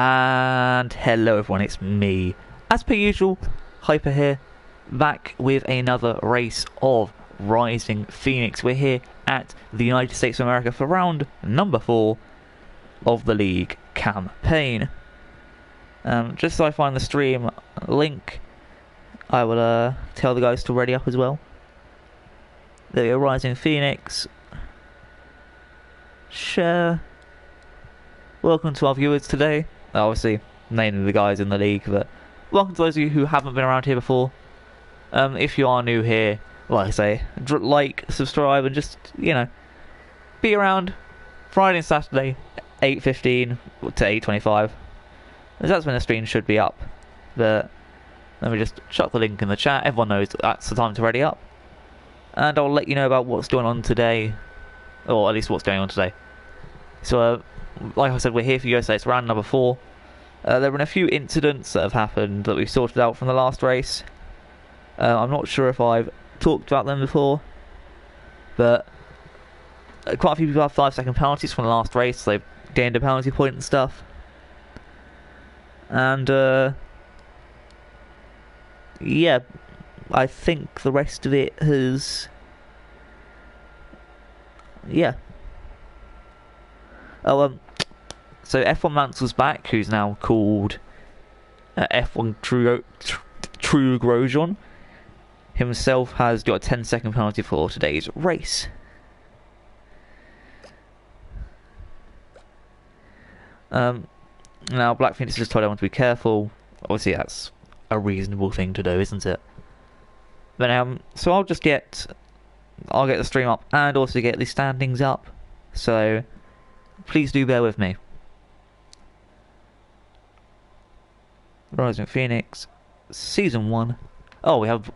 And hello everyone, it's me, as per usual, Hyper here, back with another race of Rising Phoenix. We're here at the United States of America for round number 4 of the league campaign. Just so I find the stream link, I will tell the guys to ready up as well. There we go, Rising Phoenix. Share. Welcome to our viewers today. Obviously, naming the guys in the league, but welcome to those of you who haven't been around here before. If you are new here, like I say, like, subscribe, and just, you know, be around Friday and Saturday, 8:15 to 8:25. That's when the stream should be up. But let me just chuck the link in the chat. Everyone knows that's the time to ready up. And I'll let you know about what's going on today, or at least what's going on today. So, like I said, we're here for USA. It's round number 4. There have been a few incidents that have happened that we've sorted out from the last race. I'm not sure if I've talked about them before, but quite a few people have 5-second penalties from the last race, so they've gained a penalty point and stuff. And, yeah, I think the rest of it has... yeah. Oh, so F1 Mansel's back, who's now called F1 True Grosjean. Himself has got a 10-second penalty for today's race. Now Black Phoenix just told everyone to be careful. Obviously that's a reasonable thing to do, isn't it? But so I'll get the stream up and also get the standings up. So please do bear with me. Rising Phoenix, Season 1. Oh, we have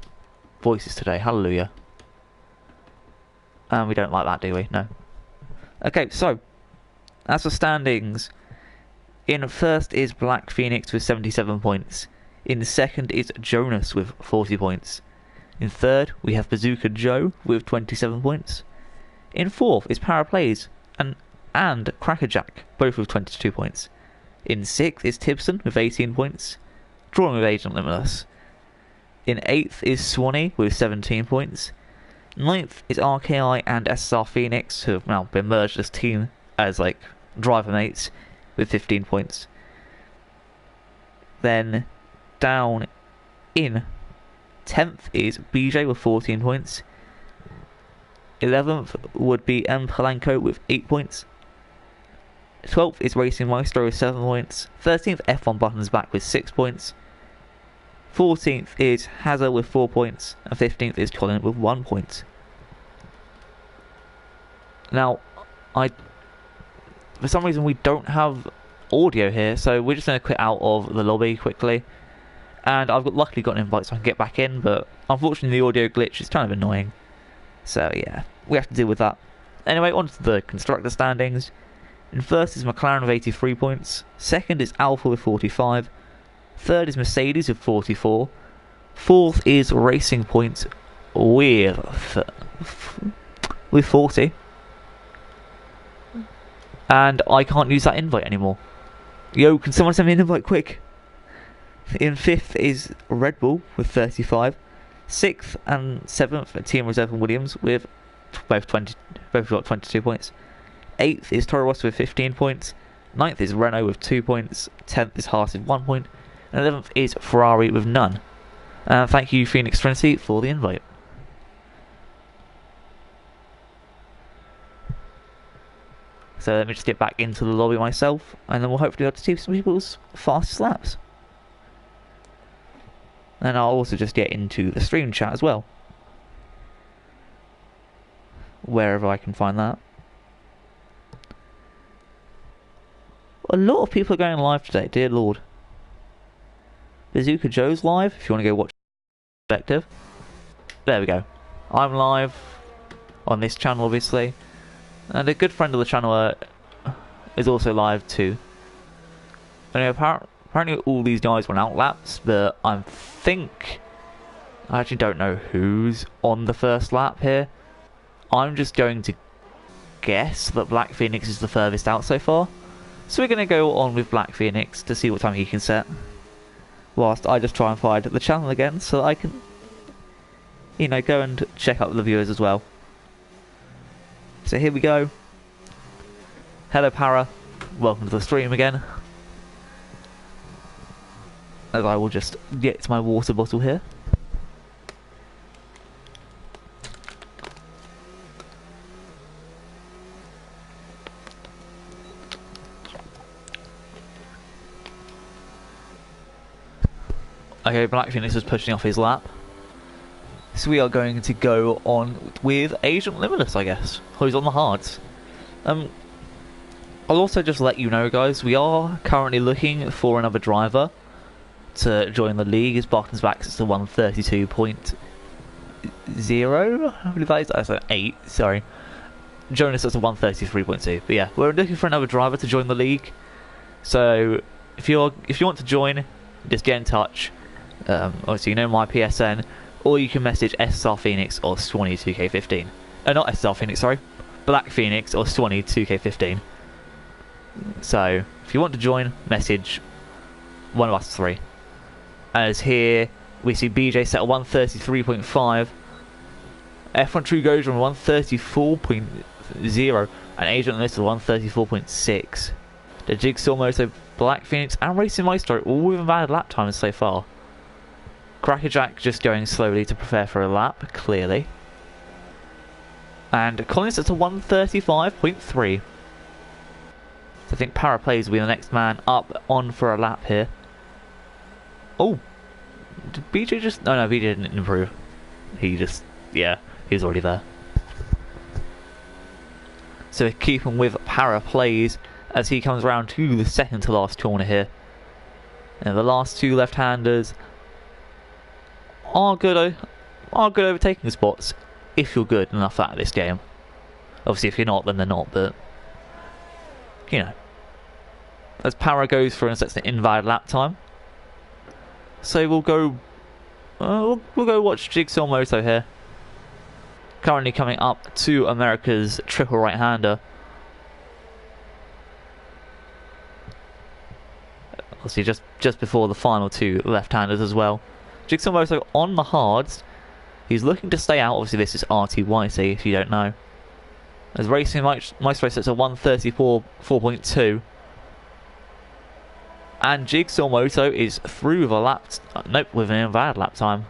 voices today, hallelujah. And we don't like that, do we? No. Okay, so, as for standings, in first is Black Phoenix with 77 points. In second is Jonas with 40 points. In third, we have Bazooka Joe with 27 points. In fourth is Paraplays and Crackerjack, both with 22 points. In sixth is Tibson with 18 points, drawing with Agent Limitless. In eighth is Swanee with 17 points. Ninth is RKI and SSR Phoenix, who have now been merged as team, as like driver mates, with 15 points. Then down in 10th is BJ with 14 points. 11th would be M. Palanco with 8 points. 12th is Racing Maestro with 7 points. 13th, F1 Buttons back with 6 points. 14th is Hazard with 4 points. And 15th is Colin with 1 point. Now, for some reason we don't have audio here, so we're just going to quit out of the lobby quickly. And I've luckily got an invite so I can get back in, but unfortunately the audio glitch is kind of annoying. So yeah, we have to deal with that. Anyway, on to the constructor standings. In first is McLaren with 83 points. Second is Alfa with 45. Third is Mercedes with 44. Fourth is Racing Point with 40. And I can't use that invite anymore. Yo, can someone send me an invite quick? In fifth is Red Bull with 35. Sixth and 7th are Team Reserve and Williams with both got 22 points. 8th is Toro Rosso with 15 points. 9th is Renault with 2 points. 10th is Haas with 1 point. And 11th is Ferrari with none. Thank you, Phoenix Trinity, for the invite. So let me just get back into the lobby myself, and then we'll hopefully be able to see some people's fastest laps. And I'll also just get into the stream chat as well, wherever I can find that. A lot of people are going live today, dear lord. Bazooka Joe's live, if you want to go watch Perspective. There we go. I'm live on this channel, obviously. And a good friend of the channel is also live too. Anyway, apparently all these guys went out laps, but I actually don't know who's on the first lap here. I'm just going to guess that Black Phoenix is the furthest out so far. So we're going to go on with Black Phoenix to see what time he can set. Whilst I just try and find the channel again so that I can, you know, go and check out the viewers as well. So here we go. Hello Para, welcome to the stream again. As I will just get to my water bottle here. Okay, Black Phoenix is pushing off his lap. So we are going to go on with Agent Limitless, I guess. Who's on the hards. I'll also just let you know, guys, we are currently looking for another driver to join the league. As Barton's back, it's the 132.0. I believe that is. That's 8, sorry. Jonas is a 133.2. But yeah, we're looking for another driver to join the league. So if you want to join, just get in touch. Obviously, you know my PSN, or you can message SSR Phoenix or Swanee2K15. Not SSR Phoenix, sorry. Black Phoenix or Swanee2K15. So, if you want to join, message one of us three. As here, we see BJ set at 133.5. F1 True goes from 134.0, and Agent List is 134.6. The Jigsaw Moto, Black Phoenix, and Racing Maestro all with invalid lap times so far. Crackerjack just going slowly to prepare for a lap, clearly. And Collins at a 135.3. So I think Paraplays will be the next man up on for a lap here. Oh! Did BJ just... No, BJ didn't improve. He just... Yeah, he was already there. So keeping with Paraplays as he comes around to the second to last corner here. And the last two left-handers are good overtaking spots if you're good enough at this game. Obviously, if you're not, then they're not, but you know. As Para goes through and sets an invalid lap time. So we'll go watch Jigsaw Moto here. Currently coming up to America's triple right-hander. Obviously just before the final two left-handers as well. Jigsaw Moto on the hards. He's looking to stay out. Obviously this is RTYC if you don't know. As Racing Maestro sets a 134.2. And Jigsaw Moto is through the lap... nope, with an invalid lap time.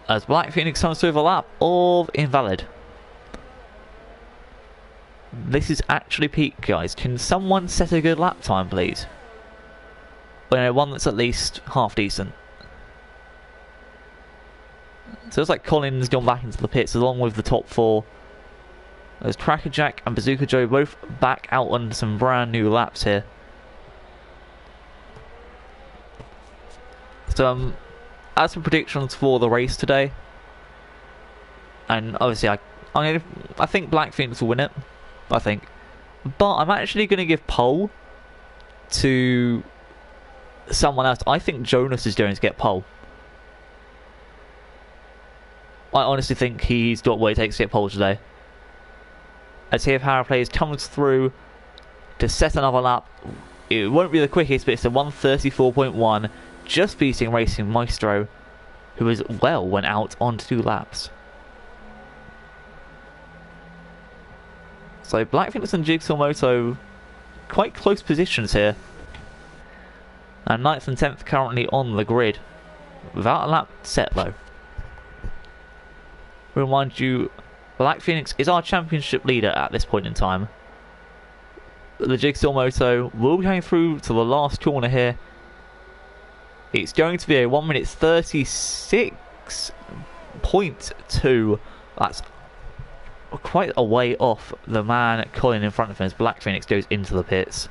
As Black Phoenix comes through the lap of invalid. This is actually peak, guys. Can someone set a good lap time, please? You know, one that's at least half decent. So it's like Collins gone back into the pits along with the top four. There's Crackerjack and Bazooka Joe both back out on some brand new laps here. So as for predictions for the race today, and obviously I think Black Phoenix will win it, I think, but I'm actually going to give pole to someone else. I think Jonas is going to get pole. I honestly think he's got what it takes to get pole today. As here Paraplays comes through to set another lap. It won't be the quickest, but it's a 134.1, just beating Racing Maestro, who as well went out on 2 laps. So Black Phoenix and Jigsaw Moto quite close positions here. And 9th and 10th currently on the grid. Without a lap set though. Remind you, Black Phoenix is our championship leader at this point in time. The Jigsaw Moto will be going through to the last corner here. It's going to be a 1 minute 36.2. That's quite a way off the man Colin in front of him as Black Phoenix goes into the pits.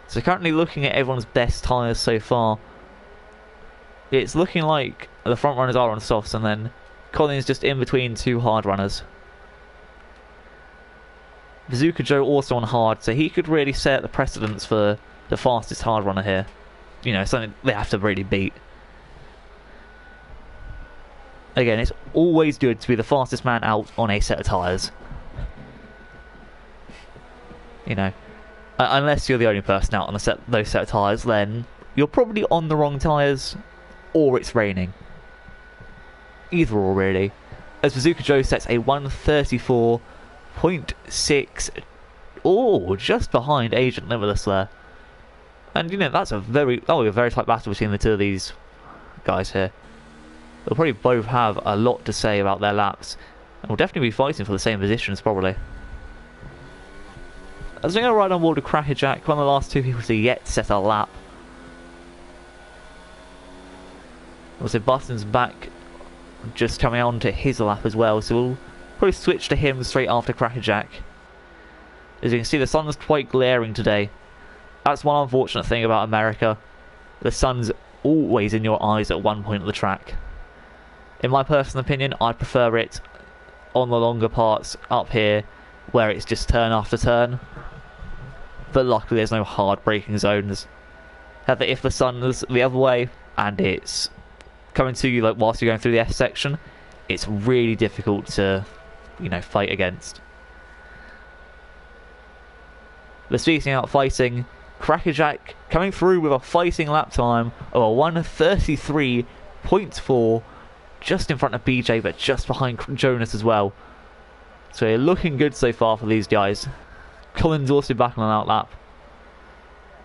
So currently looking at everyone's best tyres so far, it's looking like the front runners are on softs and then Colin's just in between 2 hard runners. Bazooka Joe also on hard, so he could really set the precedence for the fastest hard runner here. You know, something they have to really beat. Again, it's always good to be the fastest man out on a set of tyres. You know, unless you're the only person out on those set of tyres, then you're probably on the wrong tyres, or it's raining. Either or, really. As Bazooka Joe sets a 134.6, just behind Agent Limitless there. And you know, that'll be a very tight battle between the two of these guys here. They'll probably both have a lot to say about their laps, and will definitely be fighting for the same positions probably. As we go right on board with Crackerjack, one of the last two people to yet set a lap. Also, Buttons back, just coming on to his lap as well, so we'll probably switch to him straight after Crackerjack. As you can see, the sun's quite glaring today. That's one unfortunate thing about America. The sun's always in your eyes at one point of the track. In my personal opinion, I prefer it on the longer parts up here, where it's just turn after turn. But luckily there's no hard braking zones. However, if the sun's the other way, and it's coming to you like whilst you're going through the S section, it's really difficult to, you know, fight against. But speaking out fighting, Crackerjack coming through with a fighting lap time of a 1:33.4, just in front of BJ, but just behind Jonas as well. So they're looking good so far for these guys. Colin's also back on an outlap,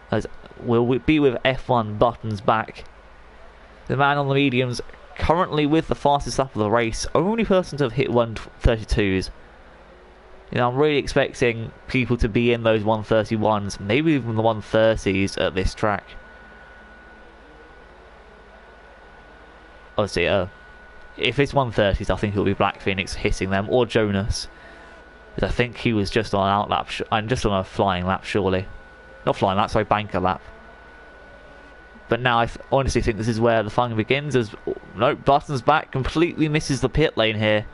as we'll be with F1 Buttons back. The man on the mediums, currently with the fastest lap of the race, only person to have hit 1:32s. You know, I'm really expecting people to be in those 1:31s, maybe even the 1:30s at this track. Obviously, if it's 1:30s, I think it'll be Black Phoenix hitting them, or Jonas. Because I think he was just on an outlap, and just on a flying lap, surely. Not flying lap, sorry, banker lap. But now I honestly think this is where the fun begins, as nope, Buttons back, completely misses the pit lane here,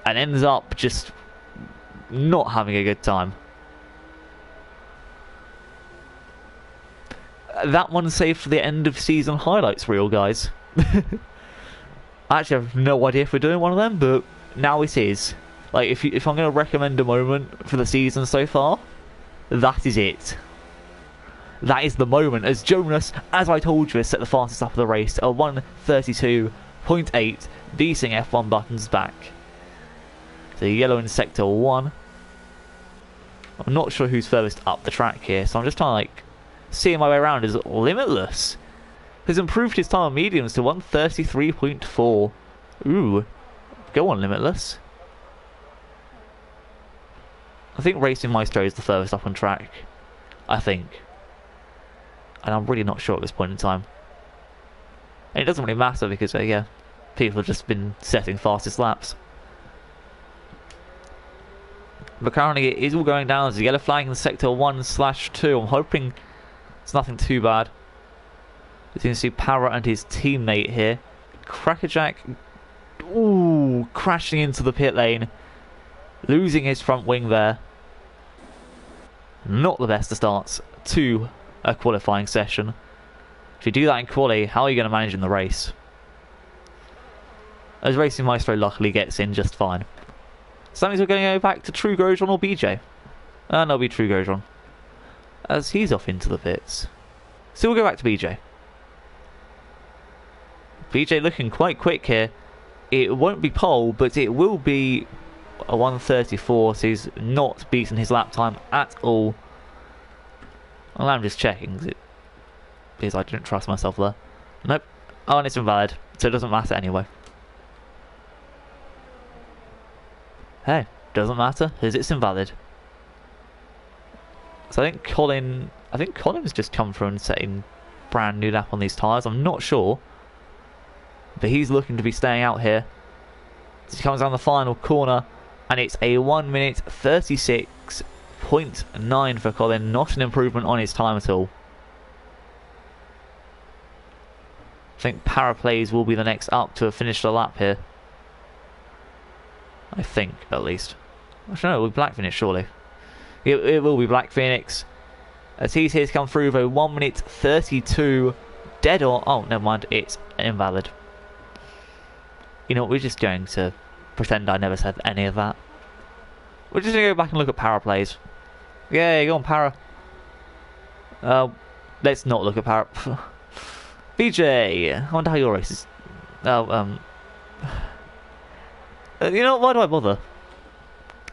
and ends up just not having a good time. That one's saved for the end of season highlights reel, guys. I actually have no idea if we're doing one of them, but now it is. Like, if I'm going to recommend a moment for the season so far, that is it. That is the moment, as Jonas, as I told you, has set the fastest lap of the race at 1:32.8, beating F1 Buttons back. So yellow in sector 1. I'm not sure who's furthest up the track here, so I'm just trying to, like, seeing my way around. Is Limitless has improved his time on mediums to 1:33.4. Ooh, go on, Limitless. I think Racing Maestro is the furthest up on track. I think. And I'm really not sure at this point in time. And it doesn't really matter because, yeah, people have just been setting fastest laps. But currently it is all going down as a yellow flag in sector 1/2. I'm hoping it's nothing too bad. As you can see, Para and his teammate here. Crackerjack, ooh, crashing into the pit lane. Losing his front wing there. Not the best of starts to a qualifying session. If you do that in quali, how are you going to manage in the race? As Racing Maestro luckily gets in just fine. So that means we're going to go back to True Grosjean or BJ. And it'll be True Grosjean, as he's off into the pits. So we'll go back to BJ. BJ looking quite quick here. It won't be pole, but it will be a 1:34, so he's not beaten his lap time at all. Well, I'm just checking because I didn't trust myself there. Nope. Oh, and it's invalid, so it doesn't matter anyway. Hey, doesn't matter because it's invalid. So I think Colin's just come through and setting brand new lap on these tyres. I'm not sure, but he's looking to be staying out here. So he comes down the final corner, and it's a 1:36.9 for Colin. Not an improvement on his time at all. I think Paraplays will be the next up to have finished the lap here. I think, at least. Actually, no, it will be Black Phoenix, surely. It will be Black Phoenix. As he's here to come through with a 1:32 dead on. Oh, never mind, it's invalid. You know what, we're just going to pretend I never said any of that. We're just going to go back and look at Paraplays. Yeah, go on, Para. Let's not look at Para. BJ, I wonder how your race is. Oh, you know, why do I bother?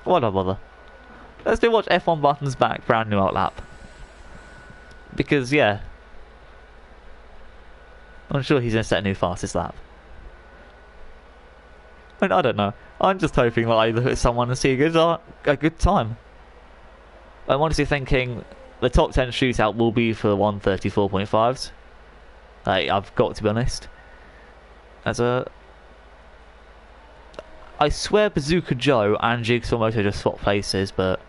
Why do I bother? Let's do watch F1 Buttons Back, brand new outlap. Because, yeah. I'm sure he's going to set a new fastest lap. I don't know. I'm just hoping that I look at someone and see a good time. I'm honestly thinking the top 10 shootout will be for 134.5s. I've got to be honest. I swear Bazooka Joe and Jigsaw Moto just swapped places, but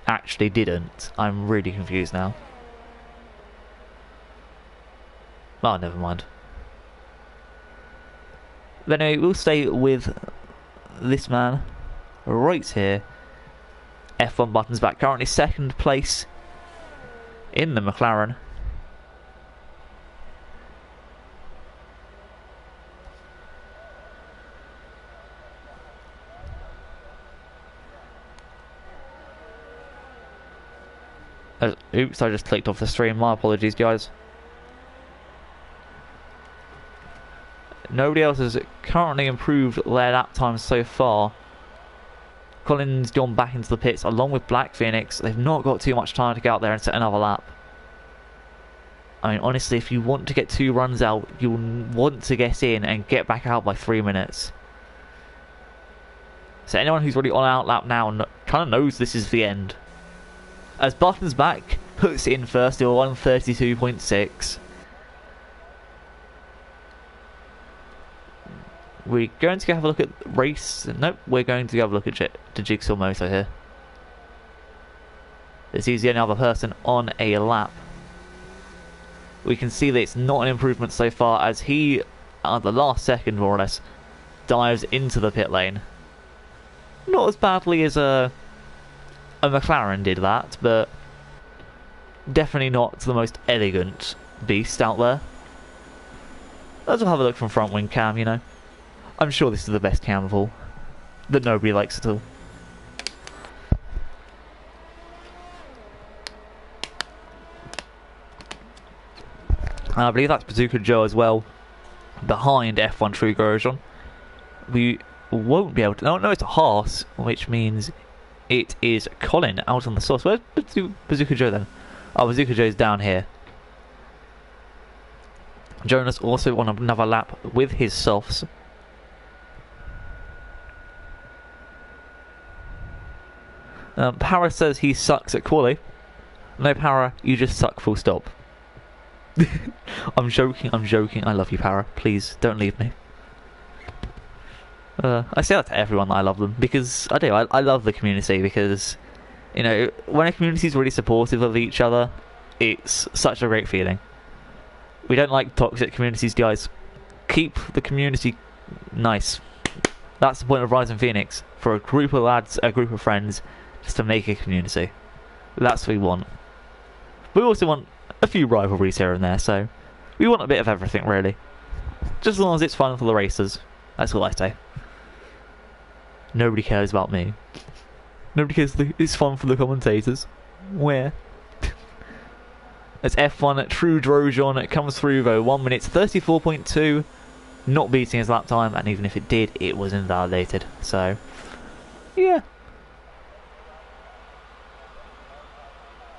actually didn't. I'm really confused now. Oh, never mind. But anyway, we'll stay with this man right here. F1 Buttons Back, currently second place in the McLaren. Oops, I just clicked off the stream. My apologies, guys. Nobody else has currently improved their lap times so far. Colin's gone back into the pits along with Black Phoenix. They've not got too much time to get out there and set another lap. I mean, honestly, if you want to get 2 runs out, you'll want to get in and get back out by 3 minutes. So anyone who's already on out lap now kind of knows this is the end. As Buttons Back puts it in first, to 132.6. We're going to have a look at race. Nope, we're going to have a look at the Jigsaw Moto here. This is the only other person on a lap. We can see that it's not an improvement so far, as he, at the last second more or less, dives into the pit lane. Not as badly as a McLaren did that, but definitely not the most elegant beast out there. Let's have a look from front wing cam, you know. I'm sure this is the best cam of all, that nobody likes at all. And I believe that's Bazooka Joe as well, behind F1 True Grosjean. We won't be able to... No, it's a Haas, which means it is Colin out on the source. Where's Bazooka Joe then? Oh, Bazooka Joe's down here. Jonas also on another lap with his softs. Para says he sucks at quali. No, Para, you just suck, full stop. I'm joking, I love you, Para. Please, don't leave me. I say that to everyone that I love them, because I do, I love the community, because, you know, when a community is really supportive of each other, it's such a great feeling. We don't like toxic communities, guys. Keep the community nice. That's the point of Rising Phoenix, for a group of lads, a group of friends, just to make a community. That's what we want. We also want a few rivalries here and there, so we want a bit of everything, really. Just as long as it's fun for the racers. That's all I say. Nobody cares about me. Nobody cares. It's fun for the commentators. Where? As F1 True Grosjean comes through though, 1 minute 34.2, not beating his lap time, and even if it did, it was invalidated. So, yeah.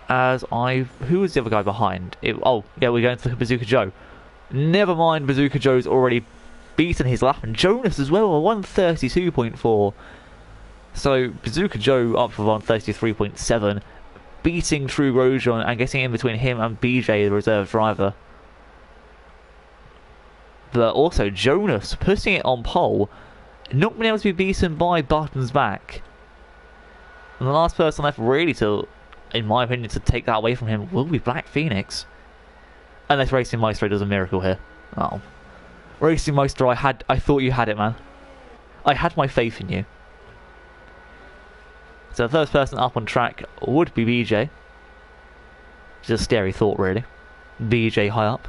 Who was the other guy behind? Oh, yeah, we're going to look at Bazooka Joe. Never mind, Bazooka Joe's already beaten his lap, and Jonas as well, a 132.4. So, Bazooka Joe up for 133.7, beating True Grosjean and getting in between him and BJ, the reserve driver. But also, Jonas putting it on pole, not being able to be beaten by Buttons Back. And the last person left really to, in my opinion, to take that away from him will be Black Phoenix. Unless Racing Maestro does a miracle here. Oh. Racing Maestro, I thought you had it, man. I had my faith in you. So the first person up on track would be BJ. Which is a scary thought, really. BJ high up.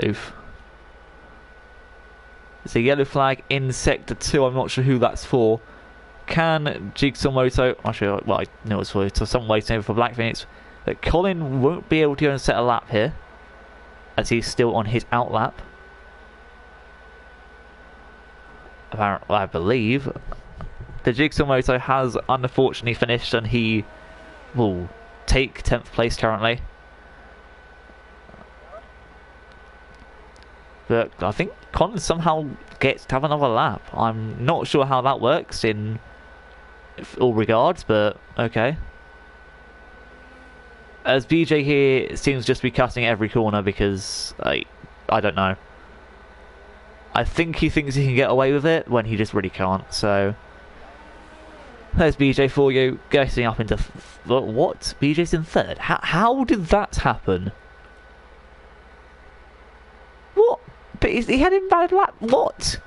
Oof. It's a yellow flag in Sector 2. I'm not sure who that's for. Can Jigsaw Moto, actually, well, I know it's for some waiting over for Black Phoenix, but Colin won't be able to go and set a lap here, as he's still on his out lap. Apparently, I believe the Jigsaw Moto has unfortunately finished, and he will take 10th place currently. But I think Colin somehow gets to have another lap. I'm not sure how that works in all regards, but okay. As BJ here seems just to be cutting every corner because I don't know. I think he thinks he can get away with it when he just really can't. So there's BJ for you, getting up into what? BJ's in third. How did that happen? What? But he had an invalid lap. What?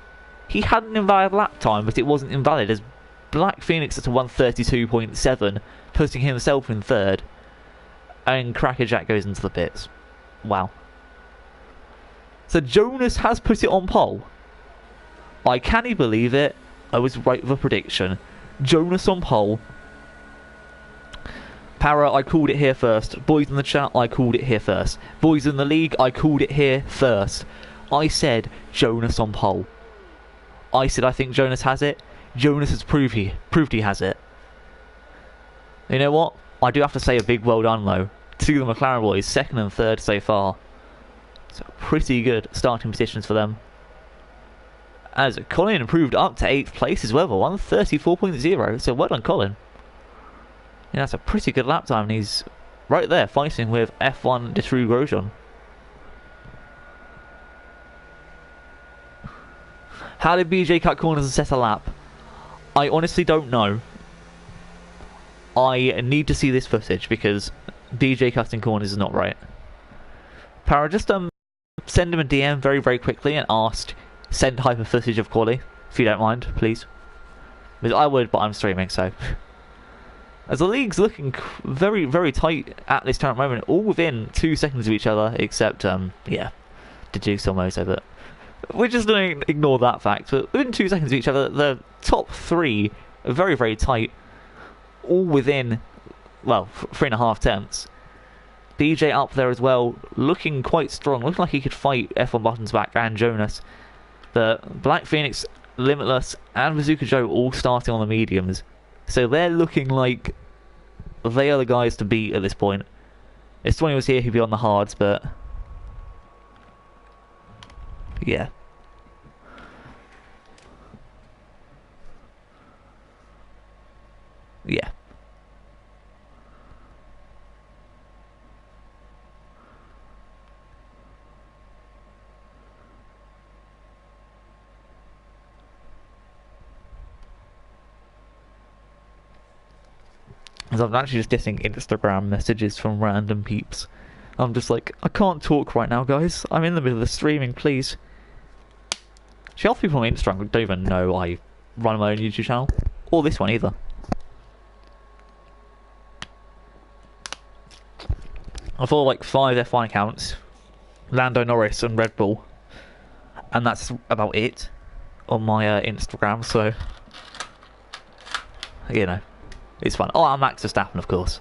He had an invalid lap time, but it wasn't invalid as Black Phoenix at a 132.7, putting himself in third, and Crackerjack goes into the pits. Wow. So Jonas has put it on pole. I can't believe it. I was right with a prediction. Jonas on pole. Para, I called it here first. Boys in the chat, I called it here first. Boys in the league, I called it here first. I said Jonas on pole. I said I think Jonas has it. Jonas has proved he has it. You know what? I do have to say a big well done though to the McLaren boys, second and third so far. So pretty good starting positions for them. As Colin improved up to 8th place as well, 134.0. So well done, Colin. Yeah, that's a pretty good lap time, and he's right there fighting with F1 Detru Grosjean. How did BJ cut corners and set a lap? I honestly don't know. I need to see this footage because BJ cutting corners is not right. Para, just send him a DM very, very quickly and ask, send hyper footage of quali, if you don't mind, please. Because I would, but I'm streaming, so. As the league's looking very, very tight at this current moment, all within 2 seconds of each other, except, yeah, the Jigsaw Moto, but we're just going to ignore that fact. But within 2 seconds of each other, the top 3 are very, very tight, all within, well, 3.5 tenths. BJ up there as well, looking quite strong, looking like he could fight F1 Buttons back and Jonas. But Black Phoenix, Limitless, and Bazooka Joe all starting on the mediums. So they're looking like they are the guys to beat at this point. If 20 was here, he'd be on the hards, but yeah. Yeah. As I'm actually just getting Instagram messages from random peeps. I'm just like, I can't talk right now, guys. I'm in the middle of streaming, please. See, half the people on Instagram don't even know I run my own YouTube channel. Or this one either. I follow like 5 F1 accounts. Lando Norris and Red Bull. And that's about it on my Instagram, so you know. It's fun. Oh, I'm Max Verstappen, of course.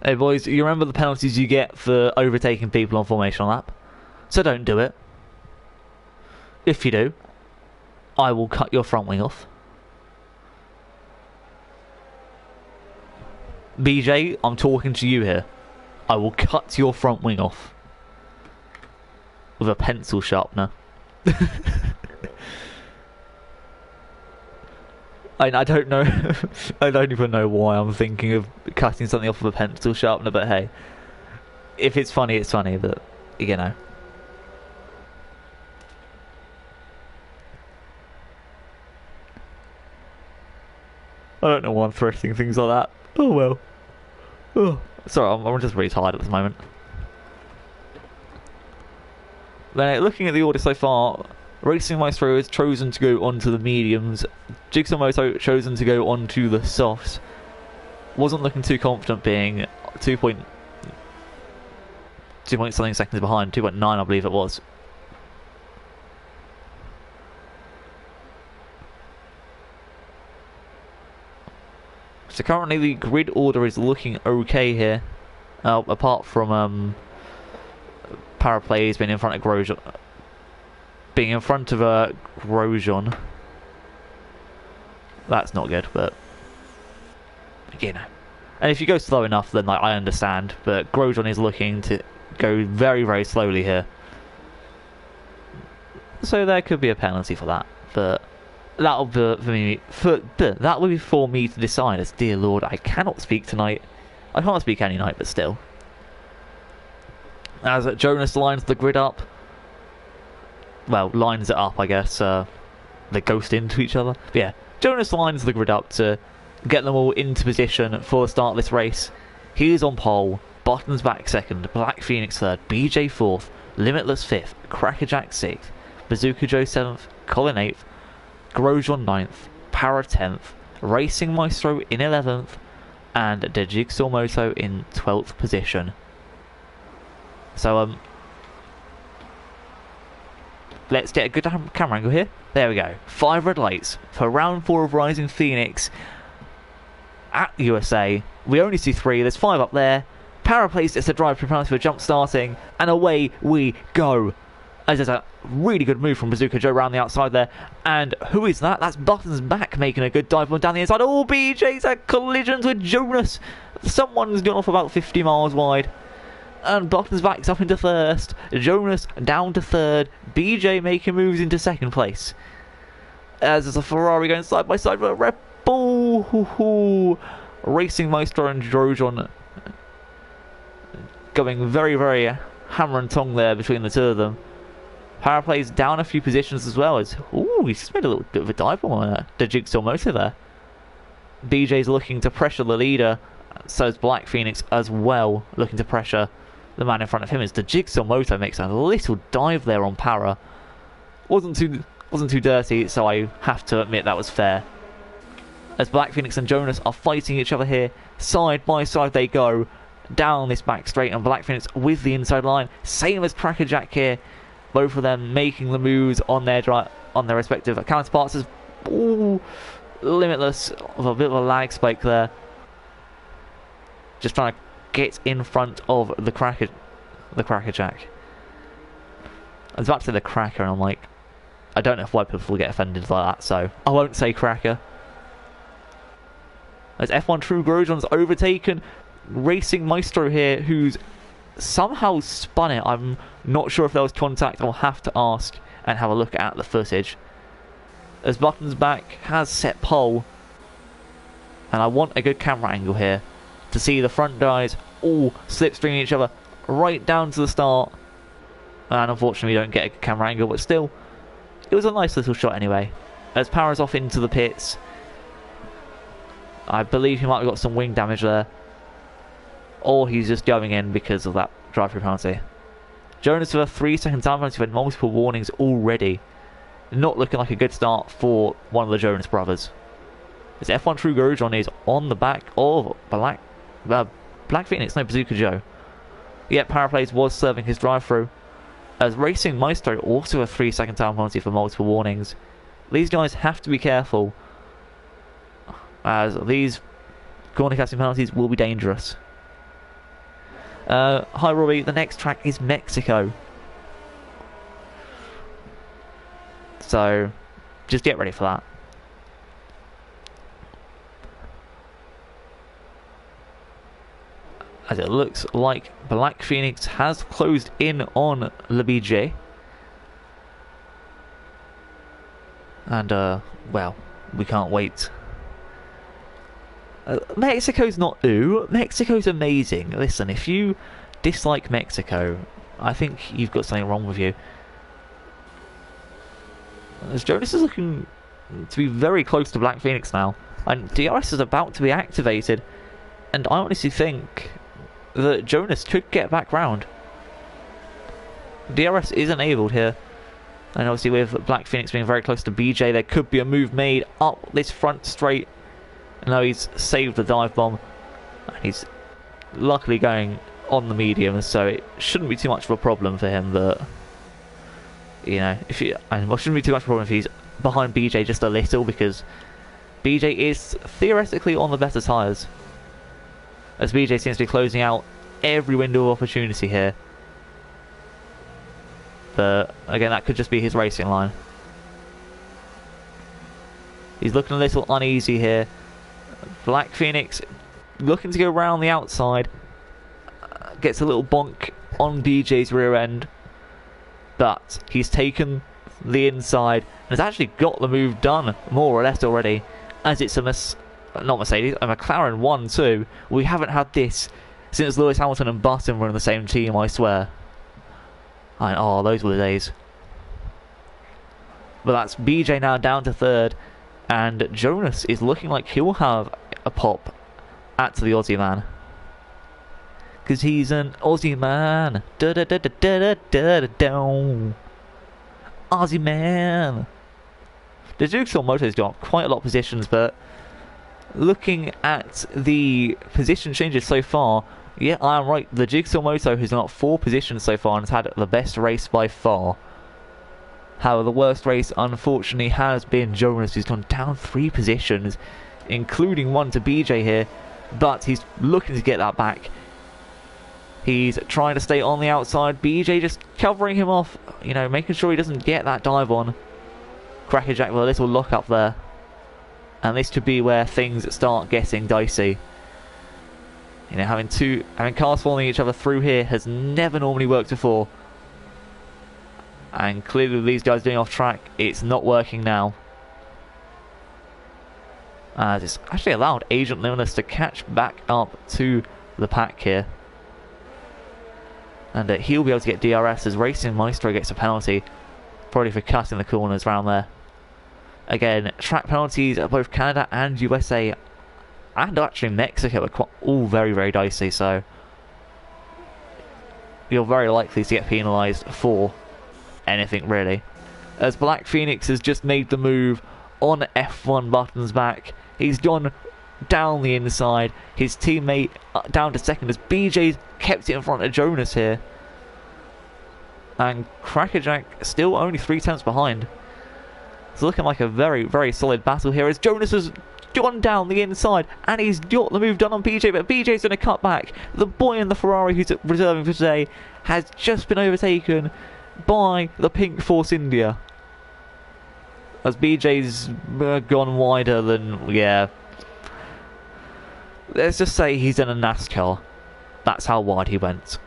Hey boys, you remember the penalties you get for overtaking people on formation lap? So don't do it. If you do, I will cut your front wing off. BJ, I'm talking to you here. I will cut your front wing off. With a pencil sharpener. I don't know. I don't even know why I'm thinking of cutting something off with a pencil sharpener, but hey. If it's funny, it's funny, but, you know. I don't know why I'm threatening things like that. Oh well. Oh. Sorry, I'm just really tired at this moment. Then, looking at the order so far, Racing Maestro has chosen to go onto the mediums. Jigsaw Moto chosen to go onto the softs. Wasn't looking too confident being 2 point something seconds behind. 2.9 I believe it was. So currently the grid order is looking okay here. Apart from Paraplays being in front of Grosjean. Being in front of Grosjean. That's not good, but you know. And if you go slow enough, then like I understand. But Grosjean is looking to go very, very slowly here. So there could be a penalty for that. But that'll be that will be for me to decide. As dear Lord, I cannot speak tonight. I can't speak any night, but still. As Jonas lines the grid up. Well, lines it up, I guess. They ghost into each other. But yeah, Jonas lines the grid up to get them all into position for the start of this race. He is on pole. Buttons back second. Black Phoenix third. BJ fourth. Limitless fifth. Crackerjack sixth. Bazooka Joe seventh. Colin eighth. Grosjean ninth. Para 10th. Racing Maestro in 11th. And the Jigsaw Moto in 12th position. So, let's get a good camera angle here. There we go. 5 red lights for round 4 of Rising Phoenix at USA. We only see 3. There's 5 up there. Paraplays gets the drive preparing for jump starting, and away we go. As there's a really good move from Bazooka Joe around the outside there. And who is that? That's Buttons back making a good dive bomb down the inside. Oh, BJ's had collisions with Jonas. Someone's gone off about 50 miles wide. And Buttons backs up into first. Jonas down to third. BJ making moves into second place. As there's a Ferrari going side by side with a Red Bull. Racing Maestro and Grosjean going very, very hammer and tong there between the two of them. Paraplays down a few positions as well. As he's just made a little bit of a dive bomb on the Jigsaw Motor there. BJ's looking to pressure the leader. So is Black Phoenix as well, looking to pressure the man in front of him. As the Jigsaw Moto makes a little dive there on Para. Wasn't too dirty, so I have to admit that was fair. As Black Phoenix and Jonas are fighting each other here, side by side they go down this back straight, and Black Phoenix with the inside line, same as Crackerjack here. Both of them making the moves on their respective counterparts. As Limitless with a bit of a lag spike there, just trying to get in front of the Crackerjack. I was about to say the Cracker, and I'm like, I don't know if white people get offended like that, so I won't say Cracker. As F1 True Grosjean's overtaken Racing Maestro here, who's somehow spun it. I'm not sure if there was contact. I'll have to ask and have a look at the footage. As Buttons back has set pole, and I want a good camera angle here to see the front guys all slipstreaming each other right down to the start. And unfortunately we don't get a camera angle, but still it was a nice little shot anyway. As Para's off into the pits, I believe he might have got some wing damage there, or he's just going in because of that drive-through penalty. Jonas with a 3-second time penalty. We've had multiple warnings already. Not looking like a good start for one of the Jonas brothers. As F1 True Grosjean is on the back of Black Phoenix, no, Bazooka Joe. Yet Paraplays was serving his drive-through. As Racing Maestro also a 3-second time penalty for multiple warnings. These guys have to be careful, as these corner casting penalties will be dangerous. Hi Robbie, the next track is Mexico. So, just get ready for that. As it looks like Black Phoenix has closed in on Le BJ. And, well, we can't wait. Mexico's not ooh. Mexico's amazing. Listen, if you dislike Mexico, I think you've got something wrong with you. As Jonas is looking to be very close to Black Phoenix now, and DRS is about to be activated, and I honestly think that Jonas could get back round. DRS is enabled here, and obviously with Black Phoenix being very close to BJ, there could be a move made up this front straight. No, he's saved the dive bomb. He's luckily going on the medium, so it shouldn't be too much of a problem for him. That, you know, it shouldn't be too much of a problem if he's behind BJ just a little, because BJ is theoretically on the better tyres, as BJ seems to be closing out every window of opportunity here. But again, that could just be his racing line. He's looking a little uneasy here. Black Phoenix looking to go round the outside. Gets a little bonk on BJ's rear end. But he's taken the inside and has actually got the move done, more or less already. As it's a McLaren 1-2. We haven't had this since Lewis Hamilton and Button were in the same team, I swear. Oh, those were the days. But that's BJ now down to third. And Jonas is looking like he'll have a pop at the Aussie man. Because he's an Aussie man. Aussie man. The Jigsaw Moto's got quite a lot of positions, but looking at the position changes so far, yeah, I am right. The Jigsaw Moto has got 4 positions so far and has had the best race by far. However, the worst race, unfortunately, has been Jonas, who's gone down 3 positions, including 1 to BJ here, but he's looking to get that back. He's trying to stay on the outside. BJ just covering him off, you know, making sure he doesn't get that dive on. Crackerjack with a little lock up there. And this could be where things start getting dicey. You know, having cars following each other through here has never normally worked before. And clearly with these guys doing off track, it's not working now. As it's actually allowed Agent Luminous to catch back up to the pack here. And he'll be able to get DRS as Racing Maestro gets a penalty. Probably for cutting the corners around there. Again, track penalties at both Canada and USA, and actually Mexico, are all very, very dicey, so you're very likely to get penalised for anything, really. As Black Phoenix has just made the move on F1 Button's back. He's gone down the inside. His teammate down to second as BJ's kept it in front of Jonas here. And Crackerjack still only 3 tenths behind. It's looking like a very, very solid battle here as Jonas has gone down the inside and he's got the move done on BJ, but BJ's going to cut back. The boy in the Ferrari who's reserving for today has just been overtaken by the Pink Force India. As BJ's gone wider than, yeah. Let's just say he's in a NASCAR. That's how wide he went.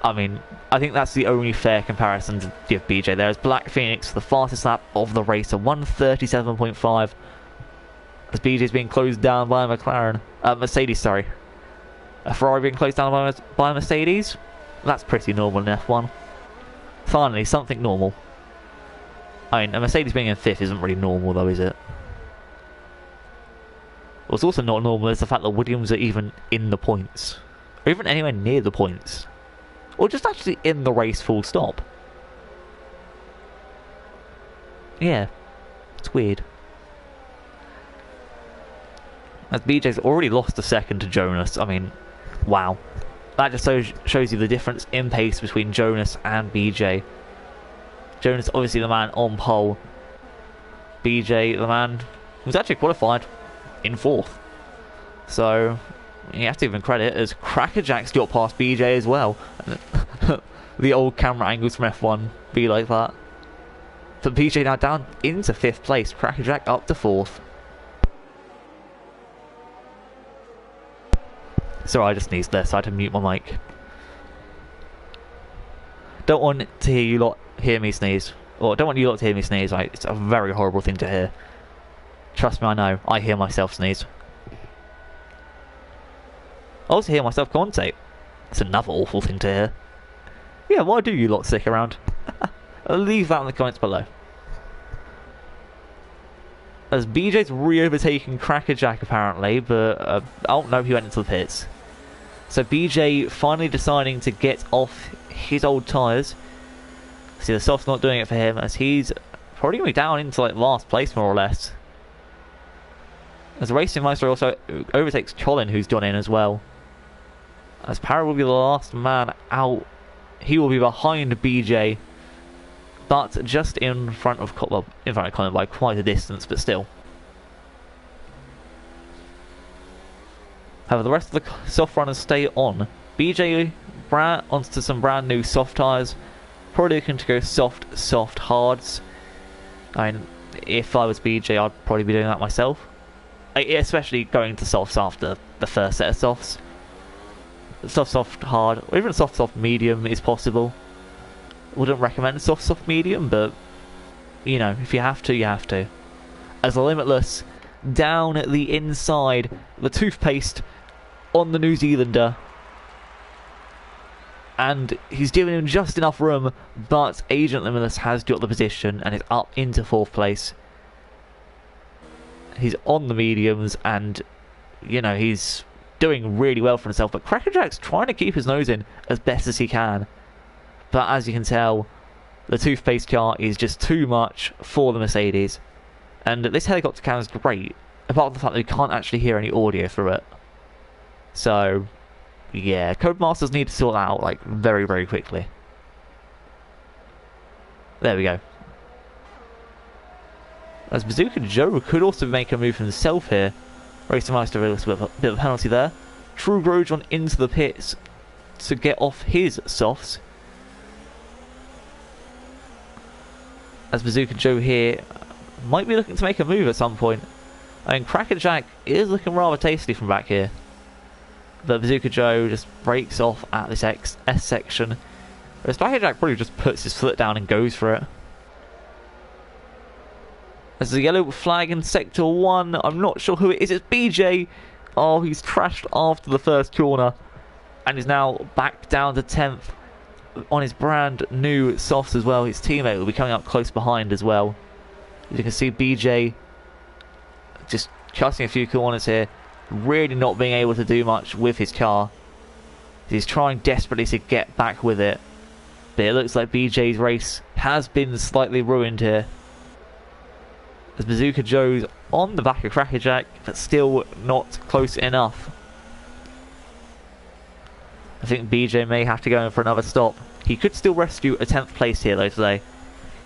I mean, I think that's the only fair comparison to give BJ there. As Black Phoenix, the fastest lap of the race, a 1:37.5. As BJ's being closed down by a McLaren. Mercedes, sorry. A Ferrari being closed down by a Mercedes? That's pretty normal in F1. Finally, something normal. I mean, a Mercedes being in 5th isn't really normal though, is it? What's also not normal is the fact that Williams are even in the points. Or even anywhere near the points. Or just actually in the race full stop. Yeah, it's weird. As BJ's already lost a second to Jonas, I mean, wow. That just shows you the difference in pace between Jonas and BJ. Jonas obviously the man on pole. BJ the man who's actually qualified in 4th. So you have to give him credit as Crackerjack's got past BJ as well. The old camera angles from F1 be like that. But BJ now down into 5th place. Crackerjack up to 4th. Sorry, I just sneezed there, so I had to mute my mic. Don't want to hear you lot hear me sneeze. Or don't want you lot to hear me sneeze. Right? It's a very horrible thing to hear. Trust me, I know. I hear myself sneeze. I also hear myself commentate. It's another awful thing to hear. Yeah, why do you lot stick around? Leave that in the comments below. As BJ's re-overtaking Crackerjack apparently, but oh no, he went into the pits. So BJ finally deciding to get off his old tyres. See, the soft's not doing it for him as he's probably going to be down into like last place more or less. As Racing Maestro also overtakes Colin, who's gone in as well. As Parra will be the last man out. He will be behind BJ. but just in front of Colin by quite a distance, but still. However, the rest of the soft runners stay on. BJ onto some brand new soft tyres, probably looking to go soft hards. I mean, if I was BJ, I'd probably be doing that myself, especially going to softs after the first set of softs. Soft hard, or even soft medium is possible. Wouldn't recommend soft medium, but you know, if you have to, you have to. As a Limitless down at the inside, the toothpaste on the New Zealander, and he's giving him just enough room, but Agent Limitless has got the position and is up into 4th place. He's on the mediums, and you know, he's doing really well for himself, but Crackerjack's trying to keep his nose in as best as he can. But as you can tell, the toothpaste car is just too much for the Mercedes. And this helicopter cam is great, apart from the fact that we can't actually hear any audio through it. So, yeah, Codemasters need to sort that out, like, very, very quickly. There we go. As Bazooka Joe could also make a move himself here. Racing Meister a bit of a penalty there. True Grosjean into the pits to get off his softs. As Bazooka Joe here might be looking to make a move at some point. I mean, Crackerjack is looking rather tasty from back here. But Bazooka Joe just breaks off at this S section. Whereas Crackerjack probably just puts his foot down and goes for it. There's a yellow flag in Sector 1. I'm not sure who it is. It's BJ. Oh, he's trashed after the first corner. And is now back down to 10th. On his brand new softs as well. His teammate will be coming up close behind as well. As you can see, BJ just cutting a few corners here, really not being able to do much with his car. He's trying desperately to get back with it, but it looks like BJ's race has been slightly ruined here. As Bazooka Joe's on the back of Crackerjack, but still not close enough. I think BJ may have to go in for another stop. He could still rescue a 10th place here though today.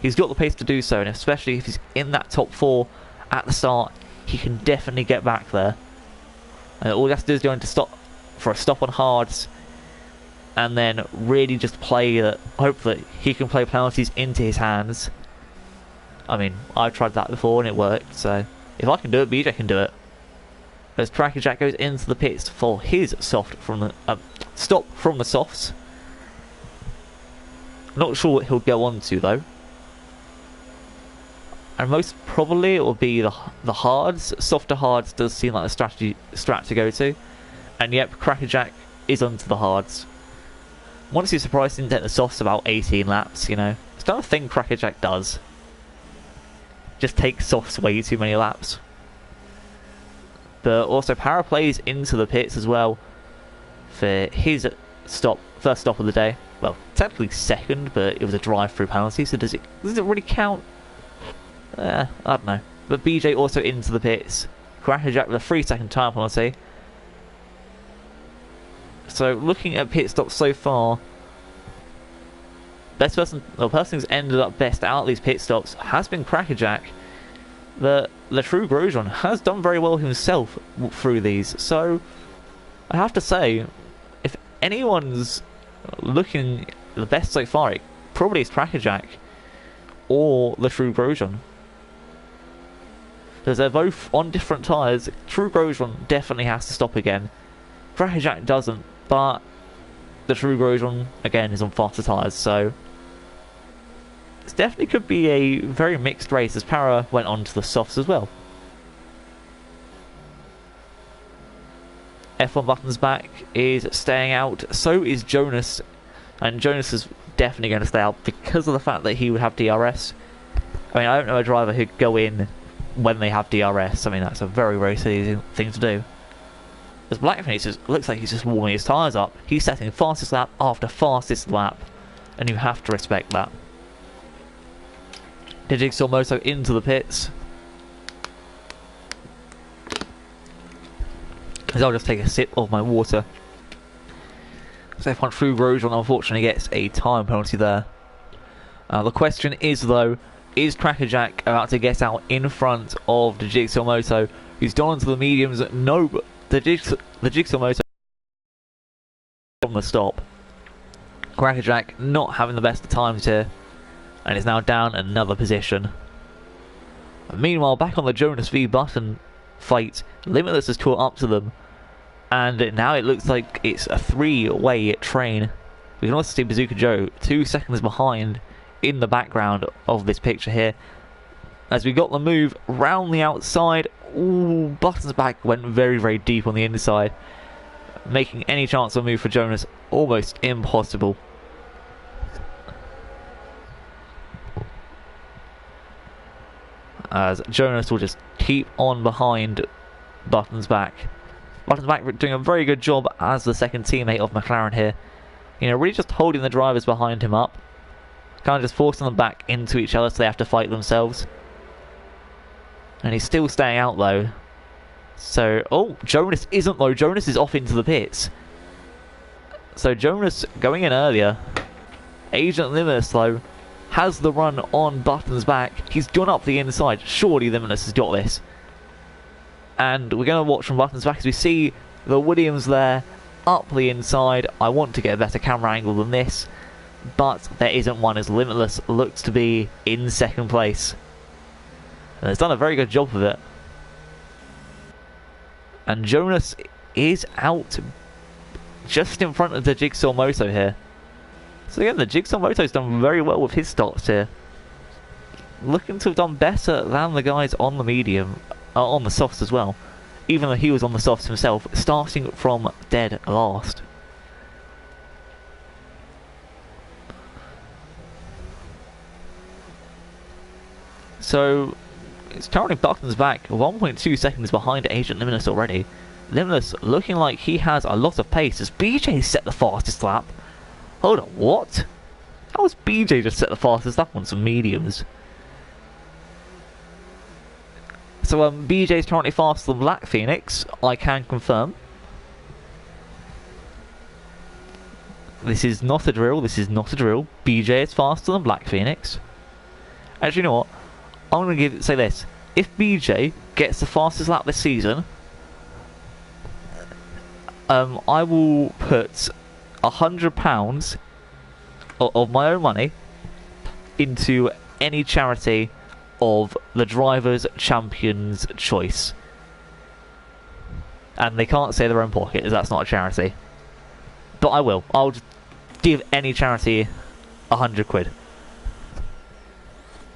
He's got the pace to do so, and especially if he's in that top 4 at the start, he can definitely get back there. And all he has to do is go into stop for a stop on hards, and then really just play that. Hope that he can play penalties into his hands. I mean, I've tried that before and it worked, so if I can do it, BJ can do it. As Crackerjack goes into the pits for his stop from the softs. Not sure what he'll go on to though. And most probably it will be the hards. Softer hards does seem like the strat to go to. And yep, Crackerjack is onto the hards. I'm honestly surprised he didn't take the softs about 18 laps, you know. It's not a thing Crackerjack does. Just takes softs way too many laps. But also Para plays into the pits as well for his first stop of the day. Well, technically second, but it was a drive-through penalty, so does it really count? I don't know. But BJ also into the pits. Crackerjack with a 3-second time penalty. So looking at pit stops so far, the person who's ended up best out of these pit stops has been Crackerjack. The true Grosjean has done very well himself through these. So I have to say, if anyone's looking the best so far, it probably is Crackerjack or the true Grosjean. Because they're both on different tyres. True Grosjean definitely has to stop again. Crackerjack doesn't, but the true Grosjean again is on faster tyres, so this definitely could be a very mixed race, as Para went on to the softs as well. F1 Buttons back is staying out, so is Jonas, and Jonas is definitely going to stay out because of the fact that he would have DRS. I mean, I don't know a driver who'd go in when they have DRS. I mean, that's a very, very silly thing to do. As Black Phoenix looks like he's just warming his tyres up. He's setting fastest lap after fastest lap, and you have to respect that. Jigsaw Moto into the pits. As I'll just take a sip of my water. So F1 True Grosjean unfortunately gets a time penalty there. The question is, though, is Crackerjack about to get out in front of the Jigsaw Moto, who's gone onto the mediums? No, but the Jigsaw Moto from the stop. Crackerjack not having the best of times here, and is now down another position. Meanwhile, back on the Jonas v Button fight, Limitless has caught up to them, and now it looks like it's a three-way train. We can also see Bazooka Joe 2 seconds behind in the background of this picture here. As we got the move round the outside, ooh, Button's back went very, very deep on the inside, making any chance of a move for Jonas almost impossible. As Jonas will just keep on behind Button's back. Button's back doing a very good job as the second teammate of McLaren here. You know, really just holding the drivers behind him up. Kind of just forcing them back into each other so they have to fight themselves. And he's still staying out though. So, oh, Jonas isn't though. Jonas is off into the pits. So Jonas going in earlier. Agent Limitless though has the run on Button's back. He's gone up the inside. Surely Limitless has got this. And we're going to watch from Button's back as we see the Williams there up the inside. I want to get a better camera angle than this, but there isn't one as Limitless looks to be in second place. And has done a very good job of it. And Jonas is out just in front of the Jigsaw Moto here. So again, the Jigsaw Moto's done very well with his stops here. Looking to have done better than the guys on the medium, on the softs as well. Even though he was on the softs himself, starting from dead last. So, it's currently Button's back, 1.2 seconds behind Agent Limitless already. Limitless looking like he has a lot of pace as BJ set the fastest lap. Hold on, what? How was BJ just set the fastest lap on some mediums? So BJ is currently faster than Black Phoenix, I can confirm. This is not a drill, this is not a drill. BJ is faster than Black Phoenix. Actually, you know what? I'm going to say this. If BJ gets the fastest lap this season, I will put £100 of my own money into any charity of the Driver's Champion's Choice. And they can't say their own pocket, as that's not a charity. But I will. I'll just give any charity £100.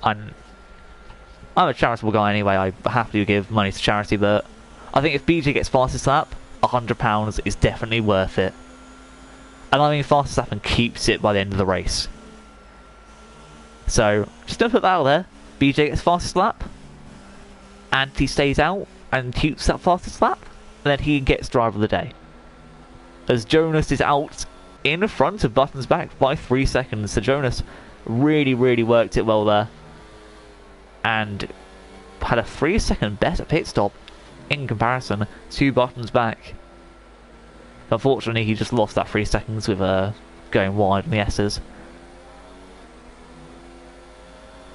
I'm a charitable guy anyway, I have to give money to charity, but I think if BJ gets fastest lap, £100 is definitely worth it. And I mean fastest lap and keeps it by the end of the race. So, just gonna put that out there. BJ gets fastest lap, and he stays out and keeps that fastest lap, and then he gets driver of the day. As Jonas is out in front of Button's back by 3 seconds, so Jonas really, really worked it well there. And had a 3 second better pit stop in comparison to Button's back. Unfortunately, he just lost that 3 seconds with going wide on the S's.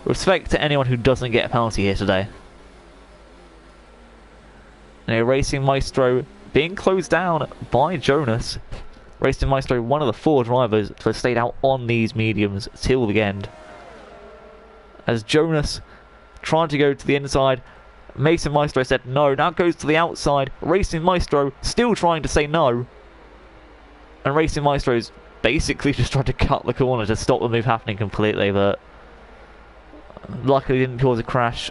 Respect to anyone who doesn't get a penalty here today. Now, Racing Maestro being closed down by Jonas. Racing Maestro, one of the 4 drivers to have stayed out on these mediums till the end. As Jonas tried to go to the inside, Mason Maestro said no, now goes to the outside. Racing Maestro still trying to say no. And Racing Maestro's basically just tried to cut the corner to stop the move happening completely, but luckily didn't cause a crash,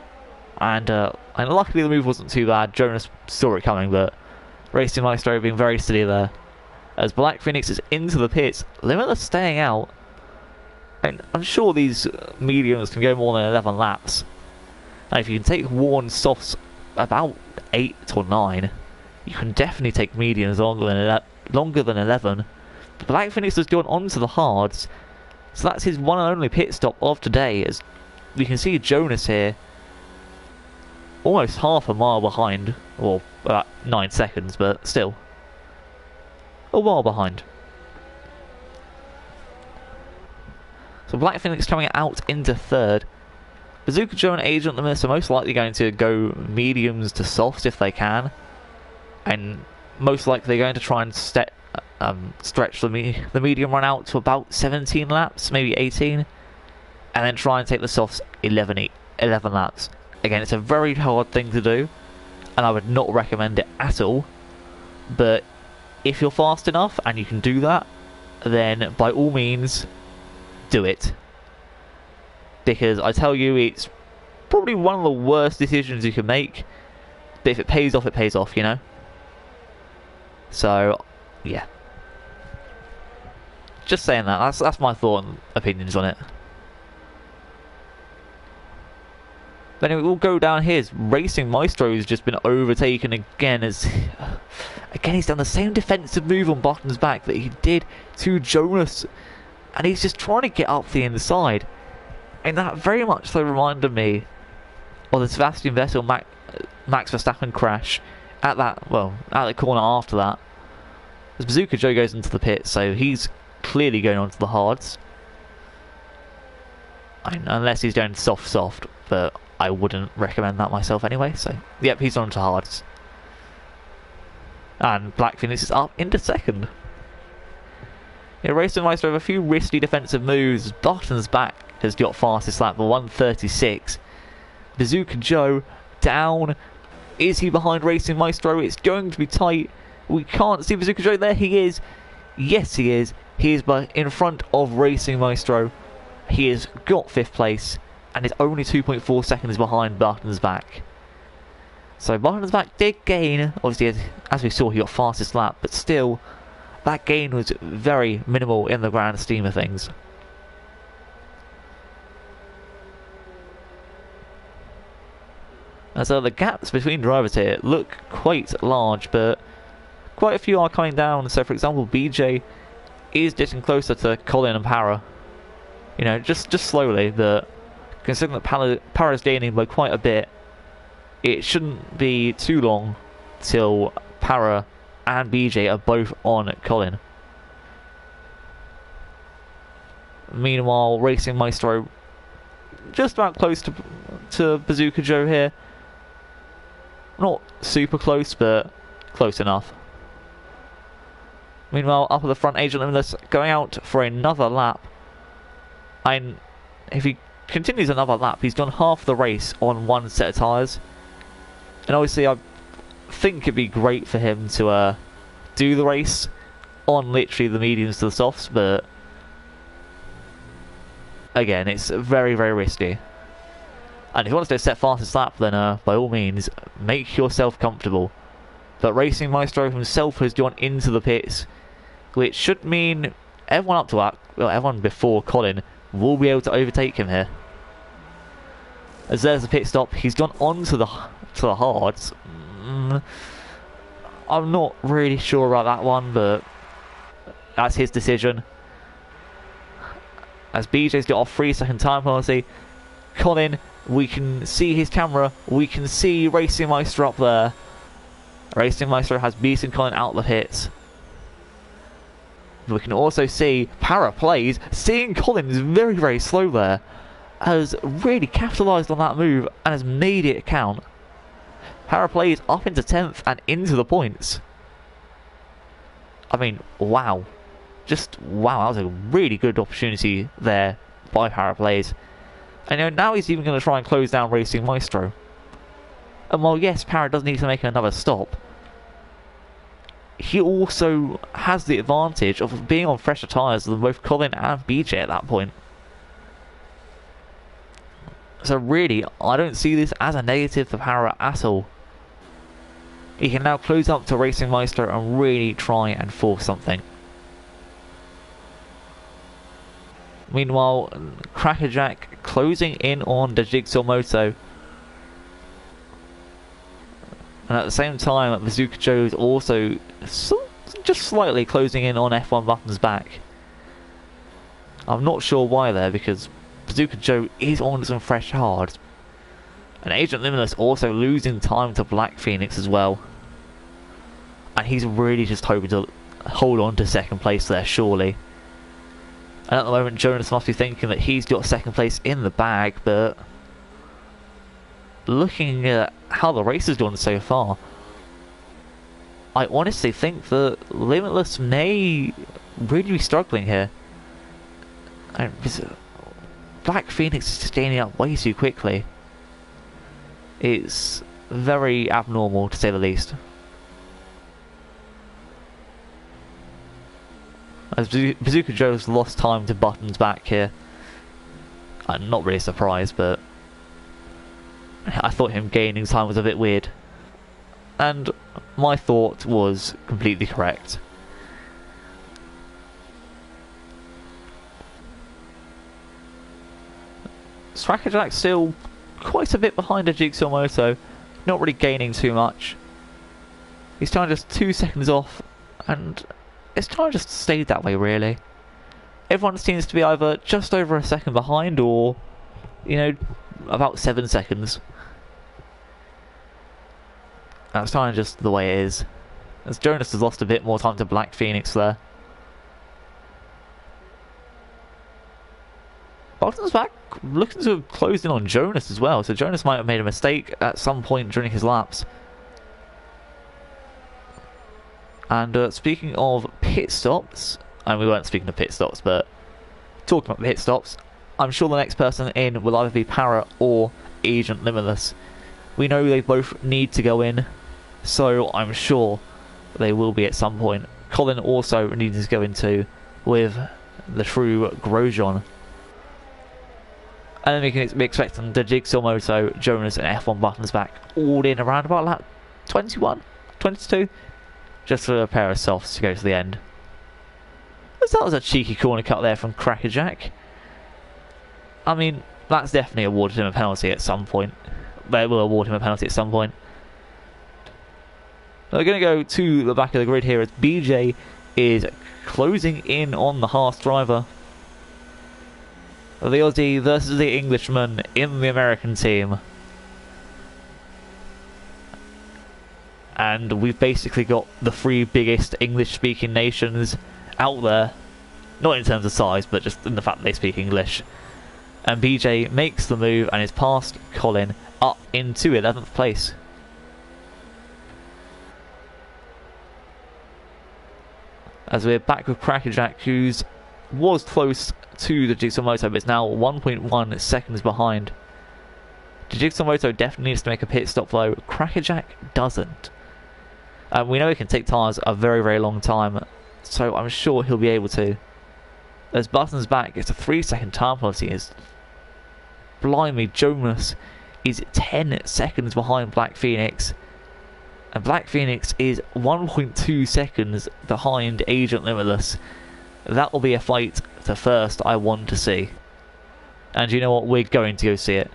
and luckily the move wasn't too bad. Jonas saw it coming, but Racing Maestro being very steady there. As Black Phoenix is into the pits, Limitless staying out, and I'm sure these mediums can go more than 11 laps. And if you can take worn softs about 8 or 9, you can definitely take mediums longer than 11. But Black Phoenix has gone on to the hards, so that's his one and only pit stop of today. As we can see Jonas here, almost half a mile behind, or about 9 seconds, but still a while behind. So So Black Phoenix coming out into third. Bazooka Joe and Agent Limitless are most likely going to go mediums to softs if they can. And most likely they're going to try and stretch the medium run out to about 17 laps, maybe 18. And then try and take the softs 11 laps. Again, it's a very hard thing to do. And I would not recommend it at all. But if you're fast enough and you can do that, then by all means, do it. Because I tell you, it's probably one of the worst decisions you can make. But if it pays off, you know? So, yeah. Just saying that. That's my thought and opinions on it. But anyway, we'll go down here. Racing Maestro has just been overtaken again. Again, he's done the same defensive move on Button's back that he did to Jonas. And he's just trying to get up the inside. And that very much so reminded me of the Sebastian Vettel Max Verstappen crash at the corner after that. As Bazooka Joe goes into the pit, so he's clearly going onto the hards. Unless he's going soft, but I wouldn't recommend that myself anyway, so yep, he's on to hards. And Black Phoenix is up into second. Yeah, Racing Meister have a few risky defensive moves. Button's back has got fastest lap, the 1:36. Bazooka Joe down. Is he behind Racing Maestro? It's going to be tight. We can't see Bazooka Joe there. He is. Yes, he is. He is in front of Racing Maestro. He has got 5th place and is only 2.4 seconds behind Button's back. So Button's back did gain. Obviously, as we saw, he got fastest lap, but still, that gain was very minimal in the grand scheme of things. And so the gaps between drivers here look quite large, but quite a few are coming down. So for example, BJ is getting closer to Colin and Para. You know, just slowly, but considering that Para's gaining by quite a bit, it shouldn't be too long till Para and BJ are both on Colin. Meanwhile, Racing Maestro just about close to Bazooka Joe here. Not super close, but close enough. Meanwhile, up at the front, Agent Limitless going out for another lap. And if he continues another lap, he's done half the race on one set of tyres. And obviously, I think it'd be great for him to do the race on literally the mediums to the softs, but again, it's very, very risky. And if you want to set fastest lap, then by all means, make yourself comfortable. But Racing Maestro himself has gone into the pits, which should mean everyone up to that, well, everyone before Colin will be able to overtake him here. As there's a pit stop, he's gone onto the hards. I'm not really sure about that one, but that's his decision. As BJ's got off 3-second time penalty, Colin, we can see his camera, we can see Racing Maestro up there. Racing Maestro has beaten Colin out of the pits. We can also see Para Plays, seeing Colin is very, very slow there, has really capitalised on that move and has made it count. Para Plays up into 10th and into the points. I mean, wow. Just wow, that was a really good opportunity there by Para Plays. And now he's even going to try and close down Racing Maestro. And while yes, Para does need to make another stop, he also has the advantage of being on fresher tyres than both Colin and BJ at that point. So really, I don't see this as a negative for Para at all. He can now close up to Racing Maestro and really try and force something. Meanwhile, Crackerjack closing in on the Jigsaw Moto. And at the same time, Bazooka Joe is also just slightly closing in on F1 Button's back. I'm not sure why there, because Bazooka Joe is on some fresh hards. And Agent Limitless also losing time to Black Phoenix as well. And he's really just hoping to hold on to second place there, surely. And at the moment, Jonas must be thinking that he's got second place in the bag, but looking at how the race has gone so far, I honestly think that Limitless may really be struggling here. And Black Phoenix is just gaining up way too quickly. It's very abnormal, to say the least. As Bazooka Joe's lost time to Buttons back here. I'm not really surprised, but I thought him gaining time was a bit weird. And my thought was completely correct. Crackerjack's still quite a bit behind a Jigsaw Moto, not really gaining too much. He's trying just 2 seconds off, and it's kind of just stayed that way really. Everyone seems to be either just over a second behind or, you know, about 7 seconds. That's kind of just the way it is. As Jonas has lost a bit more time to Black Phoenix there. Buttons back looking to have closed in on Jonas as well, so Jonas might have made a mistake at some point during his laps. And speaking of pit stops, and we weren't speaking of pit stops, but talking about pit stops, I'm sure the next person in will either be Para or Agent Limitless. We know they both need to go in, so I'm sure they will be at some point. Colin also needs to go into with the true Grosjean. And then we can be expecting the Jigsaw Moto, Jonas and F1 Buttons back all in around about lap 21, 22. Just for a pair of softs to go to the end. So that was a cheeky corner cut there from Crackerjack. I mean, that's definitely awarded him a penalty at some point. They will award him a penalty at some point. We're going to go to the back of the grid here as BJ is closing in on the Haas driver. The Aussie versus the Englishman in the American team. And we've basically got the 3 biggest English-speaking nations out there. Not in terms of size, but just in the fact that they speak English. And BJ makes the move and is past Colin up into 11th place. As we're back with Crackerjack, who was close to the Jigsaw Moto, but is now 1.1 seconds behind. The Jigsaw Moto definitely needs to make a pit stop though. Crackerjack doesn't. We know he can take tyres a very, very long time, so I'm sure he'll be able to. As Buttons back, it's a 3-second time penalty. Blimey, Jonas is 10 seconds behind Black Phoenix. And Black Phoenix is 1.2 seconds behind Agent Limitless. That will be a fight to first I want to see. And you know what? We're going to go see it.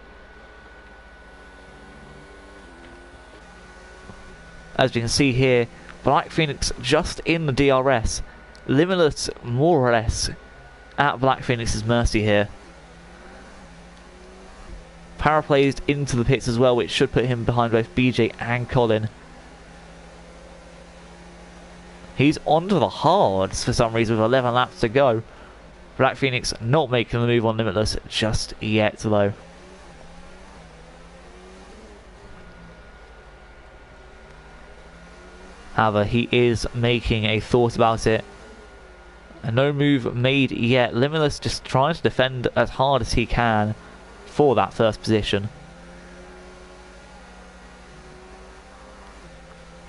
As you can see here, Black Phoenix just in the DRS. Limitless more or less at Black Phoenix's mercy here. Paraplazed into the pits as well, which should put him behind both BJ and Colin. He's onto the hards for some reason with 11 laps to go. Black Phoenix not making the move on Limitless just yet though. However, he is making a thought about it. And no move made yet. Limitless just trying to defend as hard as he can for that first position.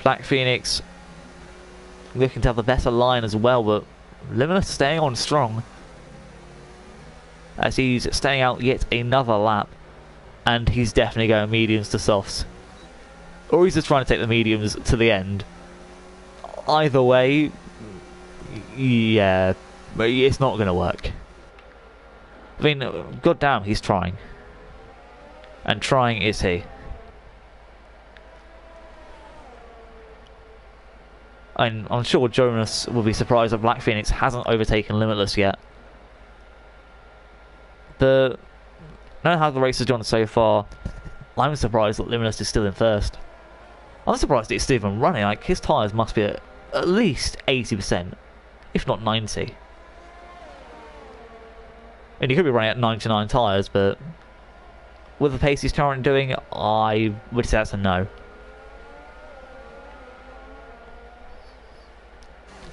Black Phoenix looking to have the better line as well, but Limitless staying on strong. As he's staying out yet another lap. And he's definitely going mediums to softs. Or he's just trying to take the mediums to the end. Either way, yeah, it's not going to work. I mean, goddamn, he's trying. And trying is he. And I'm sure Jonas will be surprised that Black Phoenix hasn't overtaken Limitless yet. But knowing how the race has gone so far, I'm surprised that Limitless is still in first. I'm surprised it's still even running. Like, his tyres must be at least 80%, if not 90%. And he could be running at 99 tyres, but with the pace he's currently doing, I would say that's a no.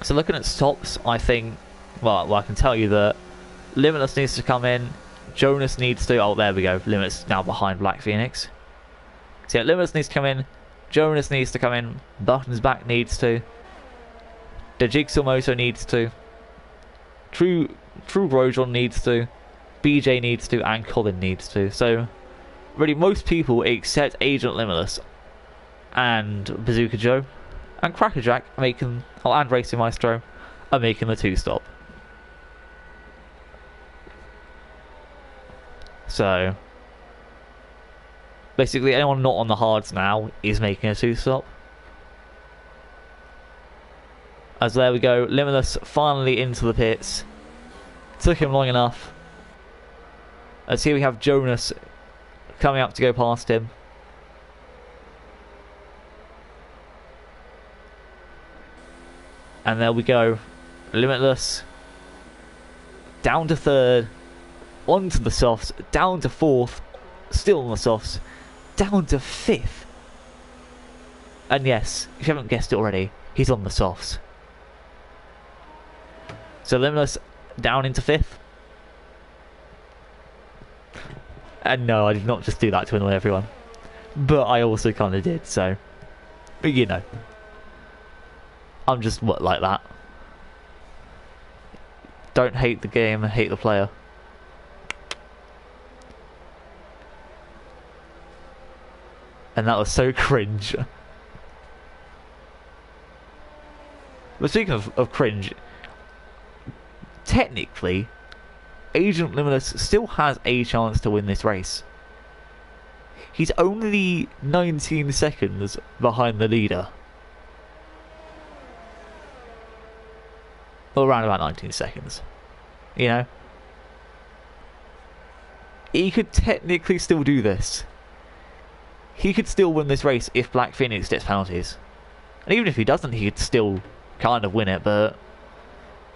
So looking at stops, I think, well, I can tell you that Limitless needs to come in, Jonas needs to, oh there we go, Limitless now behind Black Phoenix. So yeah, Limitless needs to come in, Jonas needs to come in, Buttons Back needs to, the Jigsaw Moto needs to, True Grosjean needs to, BJ needs to, and Colin needs to. So really most people except Agent Limitless and Bazooka Joe and Crackerjack are making, and Racing Maestro are making the 2-stop. So basically anyone not on the hards now is making a 2-stop. As there we go, Limitless finally into the pits. Took him long enough. As here we have Jonas coming up to go past him. And there we go, Limitless down to 3rd, onto the softs, down to 4th, still on the softs, down to 5th. And yes, if you haven't guessed it already, he's on the softs. So Limitless down into 5th. And no, I did not just do that to annoy everyone. But I also kind of did, so, you know. I'm just like that. Don't hate the game, hate the player. And that was so cringe. But speaking of cringe, technically, Agent Limitless still has a chance to win this race. He's only 19 seconds behind the leader. Well, around about 19 seconds. You know? He could technically still do this. He could still win this race if Black Phoenix gets penalties. And even if he doesn't, he could still kind of win it, but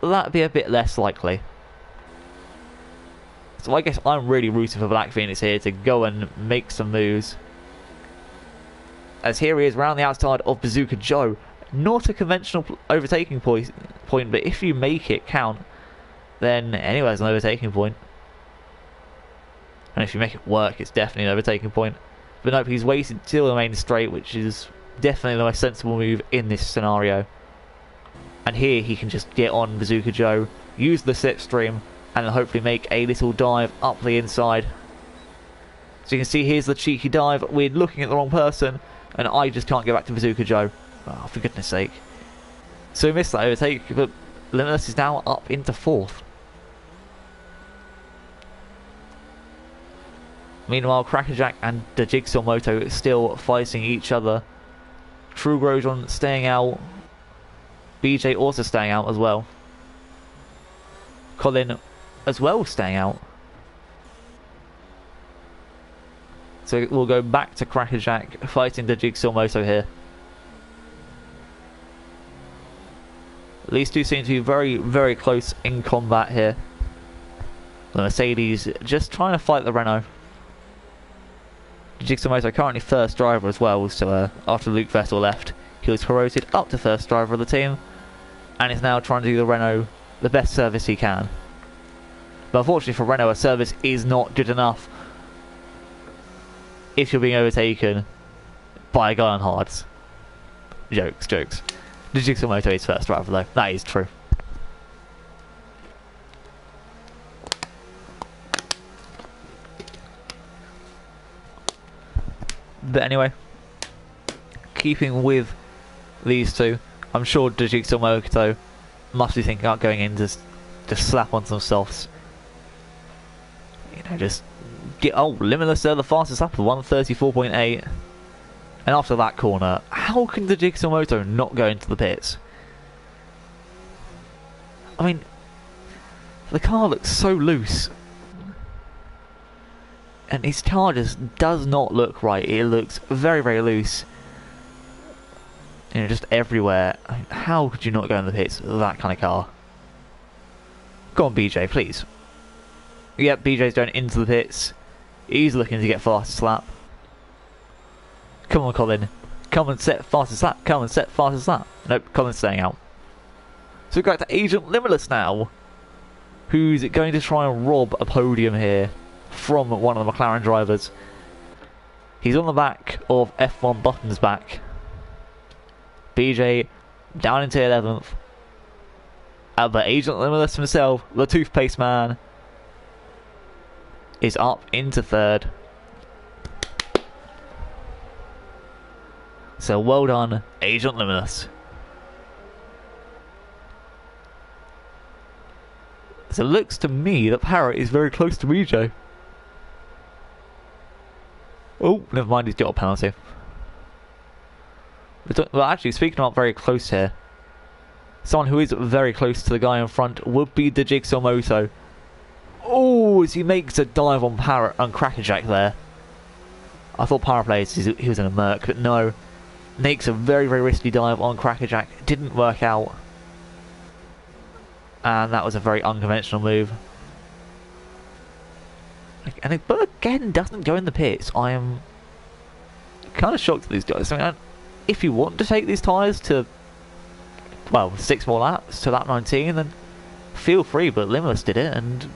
that'd be a bit less likely. So I guess I'm really rooting for Black Phoenix here to go and make some moves. As here he is around the outside of Bazooka Joe. Not a conventional overtaking point, but if you make it count, then anywhere's an overtaking point. And if you make it work, it's definitely an overtaking point. But nope, he's waited till the main straight, which is definitely the most sensible move in this scenario. And here he can just get on Bazooka Joe, use the slipstream, and hopefully make a little dive up the inside. So you can see here's the cheeky dive. We're looking at the wrong person, and I just can't get back to Bazooka Joe. Oh, for goodness sake. So we missed that overtake, but Limitless is now up into 4th. Meanwhile, Crackerjack and the Jigsaw Moto still fighting each other. True Grosjean staying out. BJ also staying out as well. Colin as well staying out. So we'll go back to Crackerjack fighting the Jigsaw Moto here. These two seem to be very, very close in combat here. The Mercedes just trying to fight the Renault. Jigsaw Moto currently first driver as well, so after Luke Vettel left, he was promoted up to first driver of the team, and is now trying to do the Renault the best service he can. But unfortunately for Renault, a service is not good enough if you're being overtaken by a guy on hards. Jokes, jokes. The Jigsaw Moto is first driver though, that is true. But anyway, keeping with these two, I'm sure the Jigsaw Moto must be thinking about going in to just slap on some softs. You know, just get, oh, Limitless there, the fastest lap of 134.8. And after that corner, how can the Jigsaw Moto not go into the pits? I mean, the car looks so loose. And his car just does not look right. It looks very, very loose. You know, just everywhere. I mean, how could you not go in the pits with that kind of car? Go on, BJ, please. Yep, BJ's going into the pits. He's looking to get fastest lap. Come on, Colin. Come and set fastest lap. Come and set fastest lap. Nope, Colin's staying out. So we've got to Agent Limitless now, who's going to try and rob a podium here from one of the McLaren drivers. He's on the back of F1 Button's back. BJ down into 11th. But Agent Limitless himself, the toothpaste man, is up into 3rd. So well done, Agent Limitless. So it looks to me that Parrot is very close to BJ. Oh, never mind, he's got a penalty. Well, actually, speaking of very close here, someone who is very close to the guy in front would be the Jigsaw Moto. Oh, as he makes a dive on Parrot and Crackerjack there. I thought Parrot played he was in a Merc, but no. Makes a very, very risky dive on Crackerjack. Didn't work out. And that was a very unconventional move. But again, doesn't go in the pits. I am kind of shocked at these guys. I mean, if you want to take these tyres to, well, 6 more laps to lap 19, then feel free, but Limitless did it, and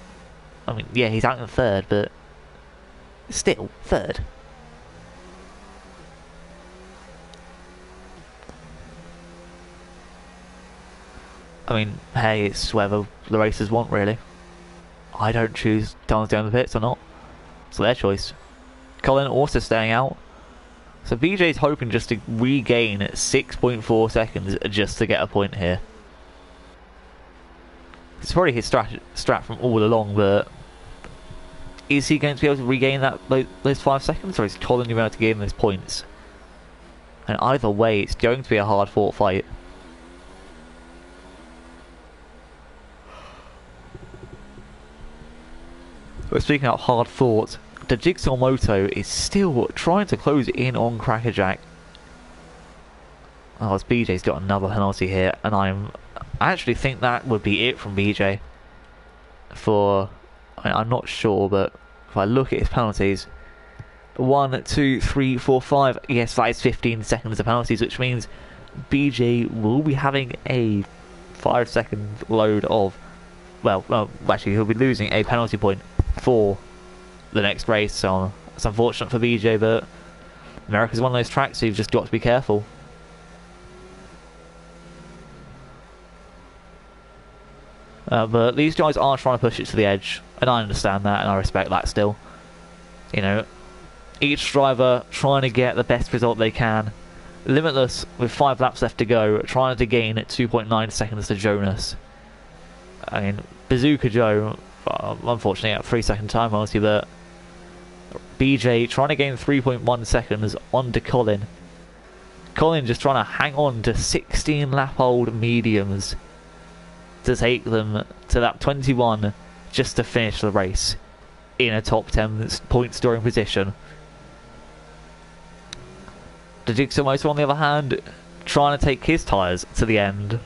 I mean, yeah, he's out in 3rd, but still, 3rd. I mean, hey, it's whether the racers want, really. I don't choose Donald's down the pits or not. It's their choice. Colin also staying out. So BJ's hoping just to regain 6.4 seconds just to get a point here. It's probably his strat from all along, but is he going to be able to regain those 5 seconds, or is Colin going to be able to gain those points? And either way, it's going to be a hard fought fight. But speaking of hard fought, the Jigsaw Moto is still trying to close in on Crackerjack. Oh, as BJ's got another penalty here, and I actually think that would be it from BJ. I'm not sure, but if I look at his penalties, 1, 2, 3, 4, 5. Yes, that is 15 seconds of penalties, which means BJ will be having a 5-second load of. Well, actually, he'll be losing a penalty point for the next race, so it's unfortunate for BJ, but America's one of those tracks, so you've just got to be careful. But these guys are trying to push it to the edge, and I understand that, and I respect that still. You know, each driver trying to get the best result they can. Limitless, with 5 laps left to go, trying to gain 2.9 seconds to Jonas. I mean, Bazooka Joe, unfortunately, at 3-second time penalty, but BJ trying to gain 3.1 seconds onto Colin. Colin just trying to hang on to 16 lap old mediums to take them to lap 21 just to finish the race in a top 10 point scoring position. The Jigsaw Motor, on the other hand, trying to take his tyres to the end.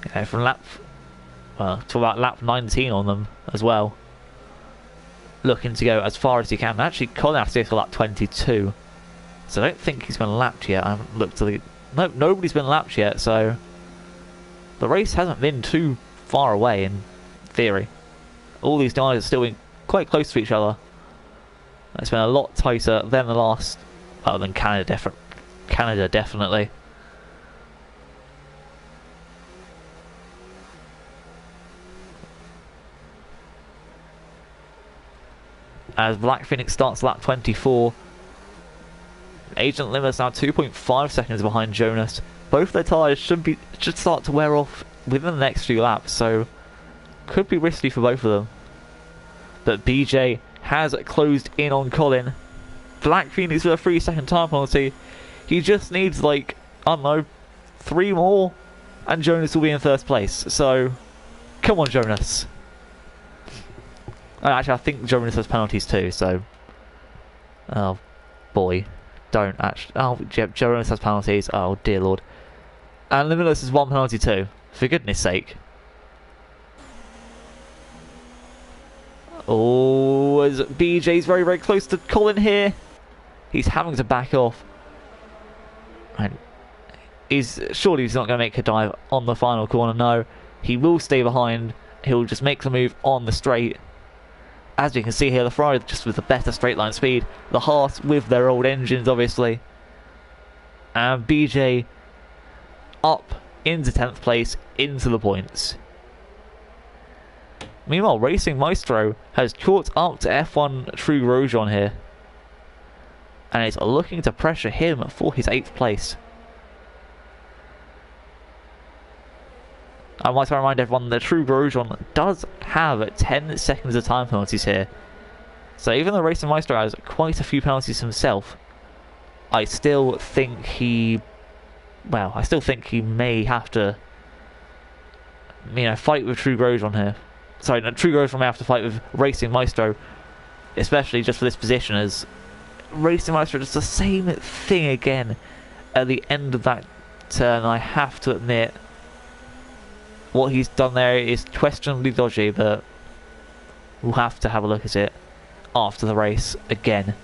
You know, from to about lap 19 on them as well. Looking to go as far as he can. Actually, Colin has to go to lap 22. So I don't think he's been lapped yet. I haven't looked to the... Nope, nobody's been lapped yet, so... The race hasn't been too far away, in theory. All these guys are still in quite close to each other. It's been a lot tighter than the last... Well, than Canada, Canada, definitely. As Black Phoenix starts lap 24. Agent Limitless now 2.5 seconds behind Jonas. Both their tyres should start to wear off within the next few laps, so could be risky for both of them. But BJ has closed in on Colin. Black Phoenix with a 3-second time penalty. He just needs, like, I don't know, 3 more, and Jonas will be in first place. So, come on, Jonas. Actually, I think Jonas has penalties too, so... Oh, boy. Don't actually... Oh, Jonas has penalties. Oh, dear lord. And Limitless has 1 penalty too. For goodness sake. Oh, as BJ's very, very close to Colin here. He's having to back off. And surely he's not going to make a dive on the final corner. No, he will stay behind. He'll just make the move on the straight. As you can see here, the Ferrari just with a better straight line speed. The Haas with their old engines, obviously. And BJ up into 10th place, into the points. Meanwhile, Racing Maestro has caught up to F1 True Grosjean here. And is looking to pressure him for his 8th place. I might remind everyone that True Grosjean does have 10 seconds of time penalties here. So even though Racing Maestro has quite a few penalties himself, I still think he may have to, fight with True Grosjean here. Sorry, no, True Grosjean may have to fight with Racing Maestro, especially just for this position, as Racing Maestro does the same thing again at the end of that turn. I have to admit, what he's done there is questionably dodgy, but we'll have to have a look at it after the race again.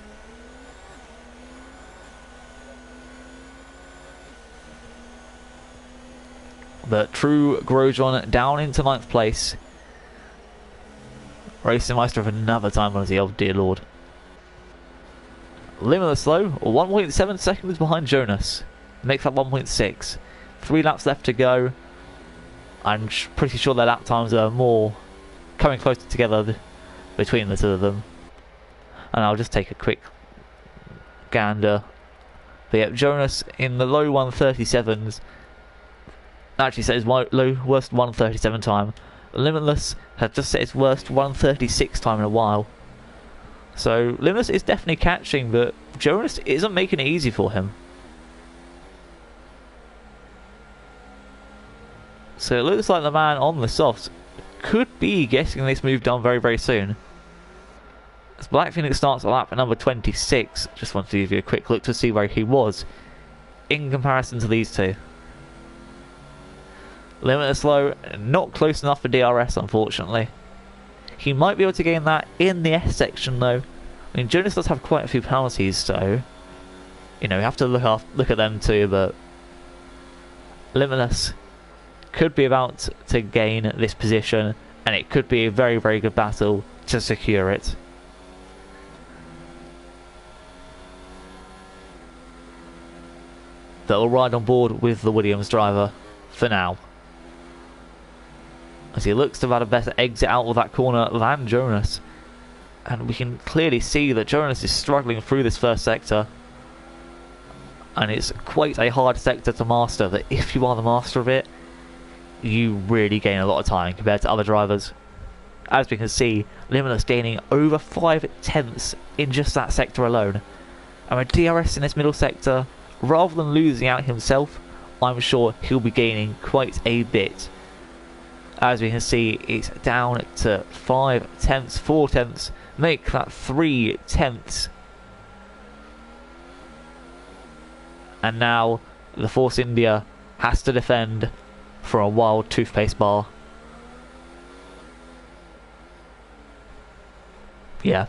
But True Grosjean down into 9th place. Racing Maestro with another time penalty, oh dear lord. Limitless slow, 1.7 seconds behind Jonas. Makes that 1.6. 3 laps left to go. I'm pretty sure their lap times are more coming closer together between the two of them. And I'll just take a quick gander. But yeah, Jonas in the low 137s. Actually set his worst 137 time. Limitless has just set his worst 136 time in a while. So Limitless is definitely catching, but Jonas isn't making it easy for him. So it looks like the man on the softs could be getting this move done very, very soon. As Black Phoenix starts at lap number 26, just wanted to give you a quick look to see where he was in comparison to these two. Limitless low, not close enough for DRS, unfortunately. He might be able to gain that in the S section, though. I mean, Jonas does have quite a few penalties, so you have to look at them too. But Limitless could be about to gain this position, and it could be a very, very good battle to secure it. They'll ride on board with the Williams driver for now, as he looks to have a better exit out of that corner than Jonas. And we can clearly see that Jonas is struggling through this first sector. And it's quite a hard sector to master, that if you are the master of it, you really gain a lot of time compared to other drivers. As we can see, Limitless gaining over 5 tenths in just that sector alone. And with DRS in this middle sector, rather than losing out himself, I'm sure he'll be gaining quite a bit. As we can see, it's down to 5 tenths, 4 tenths, make that 3 tenths. And now the Force India has to defend for a wild toothpaste bar. Yeah,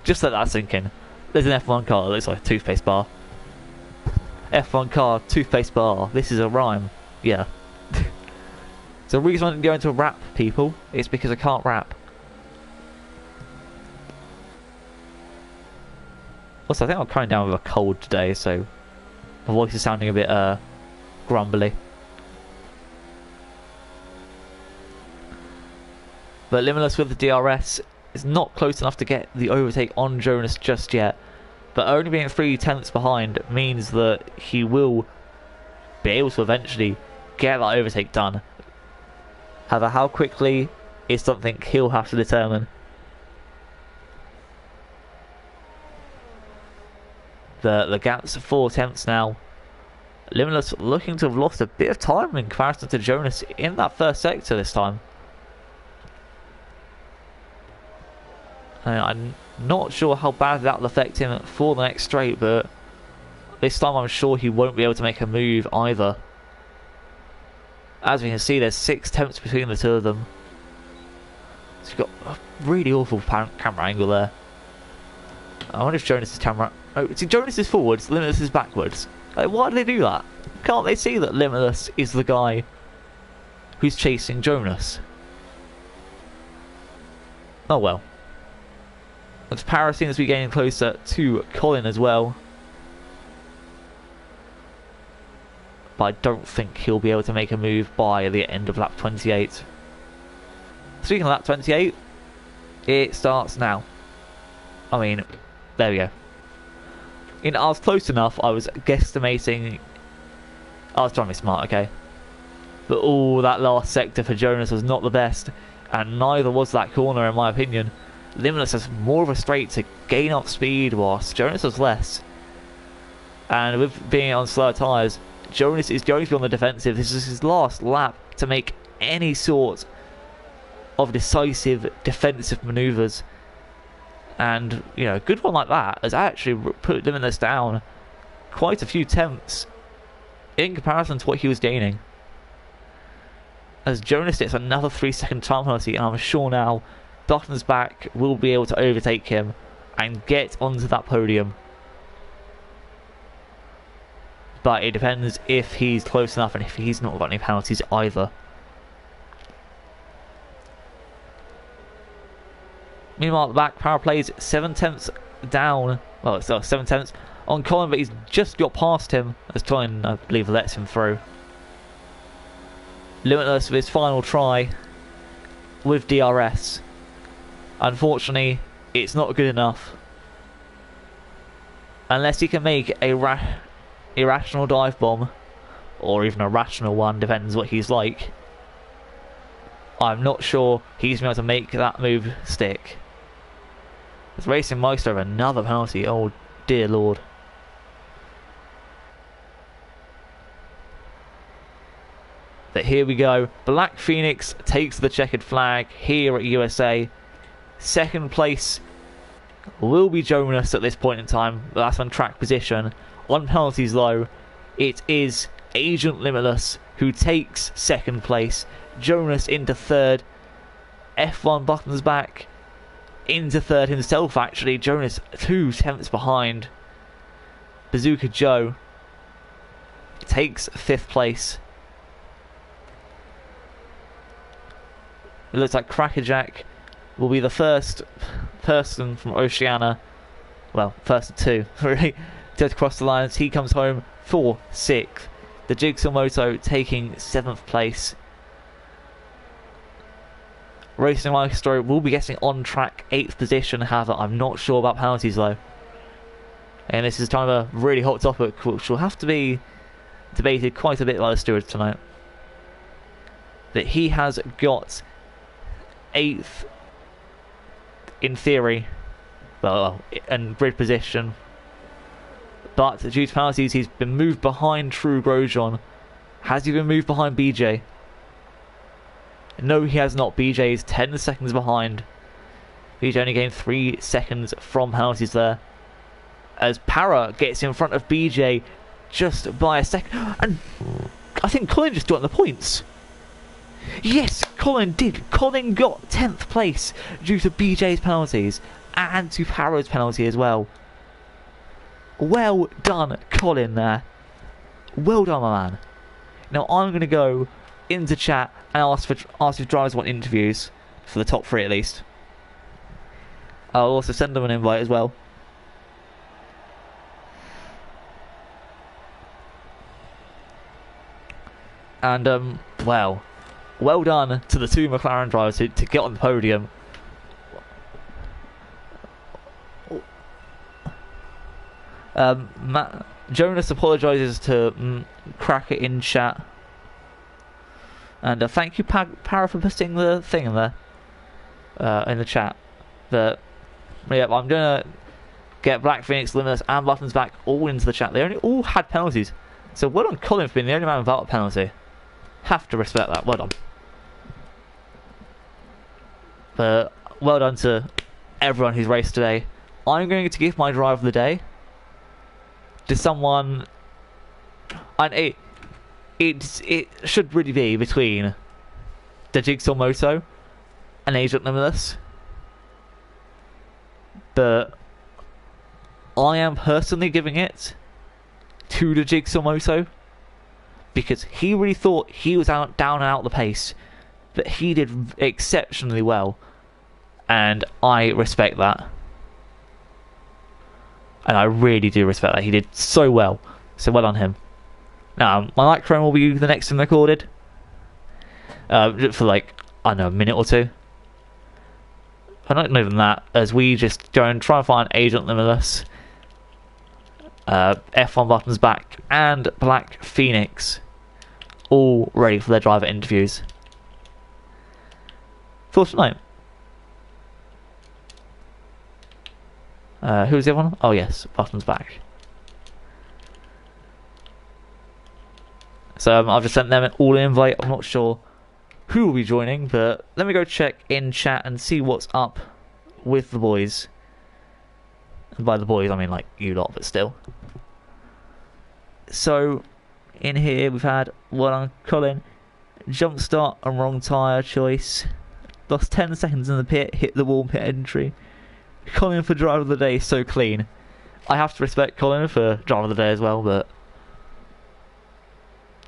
just let that sink in. There's an F1 car that looks like a toothpaste bar. F1 car, toothpaste bar. This is a rhyme. Yeah. So the reason I didn't go into a rap, people, is because I can't rap. Also, I think I'm coming down with a cold today, so my voice is sounding a bit grumbly. But Limitless with the DRS is not close enough to get the overtake on Jonas just yet. But only being 3 tenths behind means that he will be able to eventually get that overtake done. However, how quickly is something he'll have to determine. The gap's 4 tenths now. Limitless looking to have lost a bit of time in comparison to Jonas in that first sector this time. I'm not sure how bad that will affect him for the next straight, but this time I'm sure he won't be able to make a move either. As we can see, there's 6 tenths between the two of them. So you've got a really awful camera angle there. I wonder if Jonas is camera... Oh, see, Jonas is forwards, Limitless is backwards. Like, why do they do that? Can't they see that Limitless is the guy who's chasing Jonas? Oh well. It's Para seems to be getting closer to Colin as well. But I don't think he'll be able to make a move by the end of lap 28. Speaking of lap 28, it starts now. I mean, there we go. I was close enough, I was guesstimating... I was trying to be smart, okay? But that last sector for Jonas was not the best, and neither was that corner in my opinion. Limitless has more of a straight to gain up speed, whilst Jonas has less. And with being on slower tyres, Jonas is going to be on the defensive. This is his last lap to make any sort of decisive defensive manoeuvres. And, you know, a good one like that has actually put Limitless down quite a few tenths in comparison to what he was gaining. As Jonas gets another 3-second time penalty, and I'm sure now Buttons back will be able to overtake him and get onto that podium. But it depends if he's close enough and if he's not got any penalties either. Meanwhile, at the back, Power plays 7 tenths down. Well, it's 7 tenths on Colin, but he's just got past him as Colin, I believe, lets him through. Limitless with his final try with DRS. Unfortunately, it's not good enough. Unless he can make a irrational dive bomb, or even a rational one, depends what he's like. I'm not sure he's going to make that move stick. It's Racing Meister of another penalty, oh dear lord. But here we go, Black Phoenix takes the checkered flag here at USA. Second place will be Jonas at this point in time, but that's on track position. On penalties though, it is Agent Limitless who takes second place. Jonas into third. F1 Buttons back into third himself actually. Jonas 2 tenths behind. Bazooka Joe takes 5th place. It looks like Crackerjack will be the first person from Oceania, well, first of 2 really, to cross the lines. He comes home for 6th. The Jigsaw Moto taking 7th place. Racing Maestro will be getting on track 8th position, however I'm not sure about penalties though. And this is kind of a really hot topic which will have to be debated quite a bit by the stewards tonight. That he has got 8th in theory, well, in grid position, but due to penalties he's been moved behind True Grosjean. Has he been moved behind BJ? No, he has not. BJ is 10 seconds behind. BJ only gained 3 seconds from penalties there, as Para gets in front of BJ just by a second, and I think Colin just got the points. Yes, Colin did. Colin got 10th place due to BJ's penalties and to Para's penalty as well. Well done, Colin, there. Well done, my man. Now I'm going to go into chat and ask if drivers want interviews for the top 3 at least. I'll also send them an invite as well. And well done to the 2 McLaren drivers to get on the podium. Jonas apologises to Cracker in chat. And thank you, Para, for posting the thing in there, in the chat. But yeah, I'm gonna get Black Phoenix, Limitless, and Buttons back all into the chat. They only all had penalties, so well done, Colin, for being the only man without a penalty. Have to respect that. Well done. But well done to everyone who's raced today. I'm going to give my drive of the day to someone, and it should really be between the Jigsaw Moto an Agent Limitless, but I am personally giving it to the Jigsaw Moto because he really thought he was down and out the pace, but he did exceptionally well, and I respect that. And I really do respect that. He did so well. So well on him. Now, my microphone will be the next thing recorded. For like, I don't know, a minute or two. I don't know even that, as we just go and try and find Agent Limitless, F1 Buttons Back, and Black Phoenix, all ready for their driver interviews. Thoughts tonight? Who's the other one? Oh yes, Buttons Back. So I've just sent them an all invite. I'm not sure who will be joining, but let me go check in chat and see what's up with the boys. And by the boys, I mean like you lot, but still. So in here we've had one on Colin, jump start and wrong tyre choice, lost 10 seconds in the pit, hit the wall pit entry. Colin for driver of the day, so clean. I have to respect Colin for driver of the day as well, but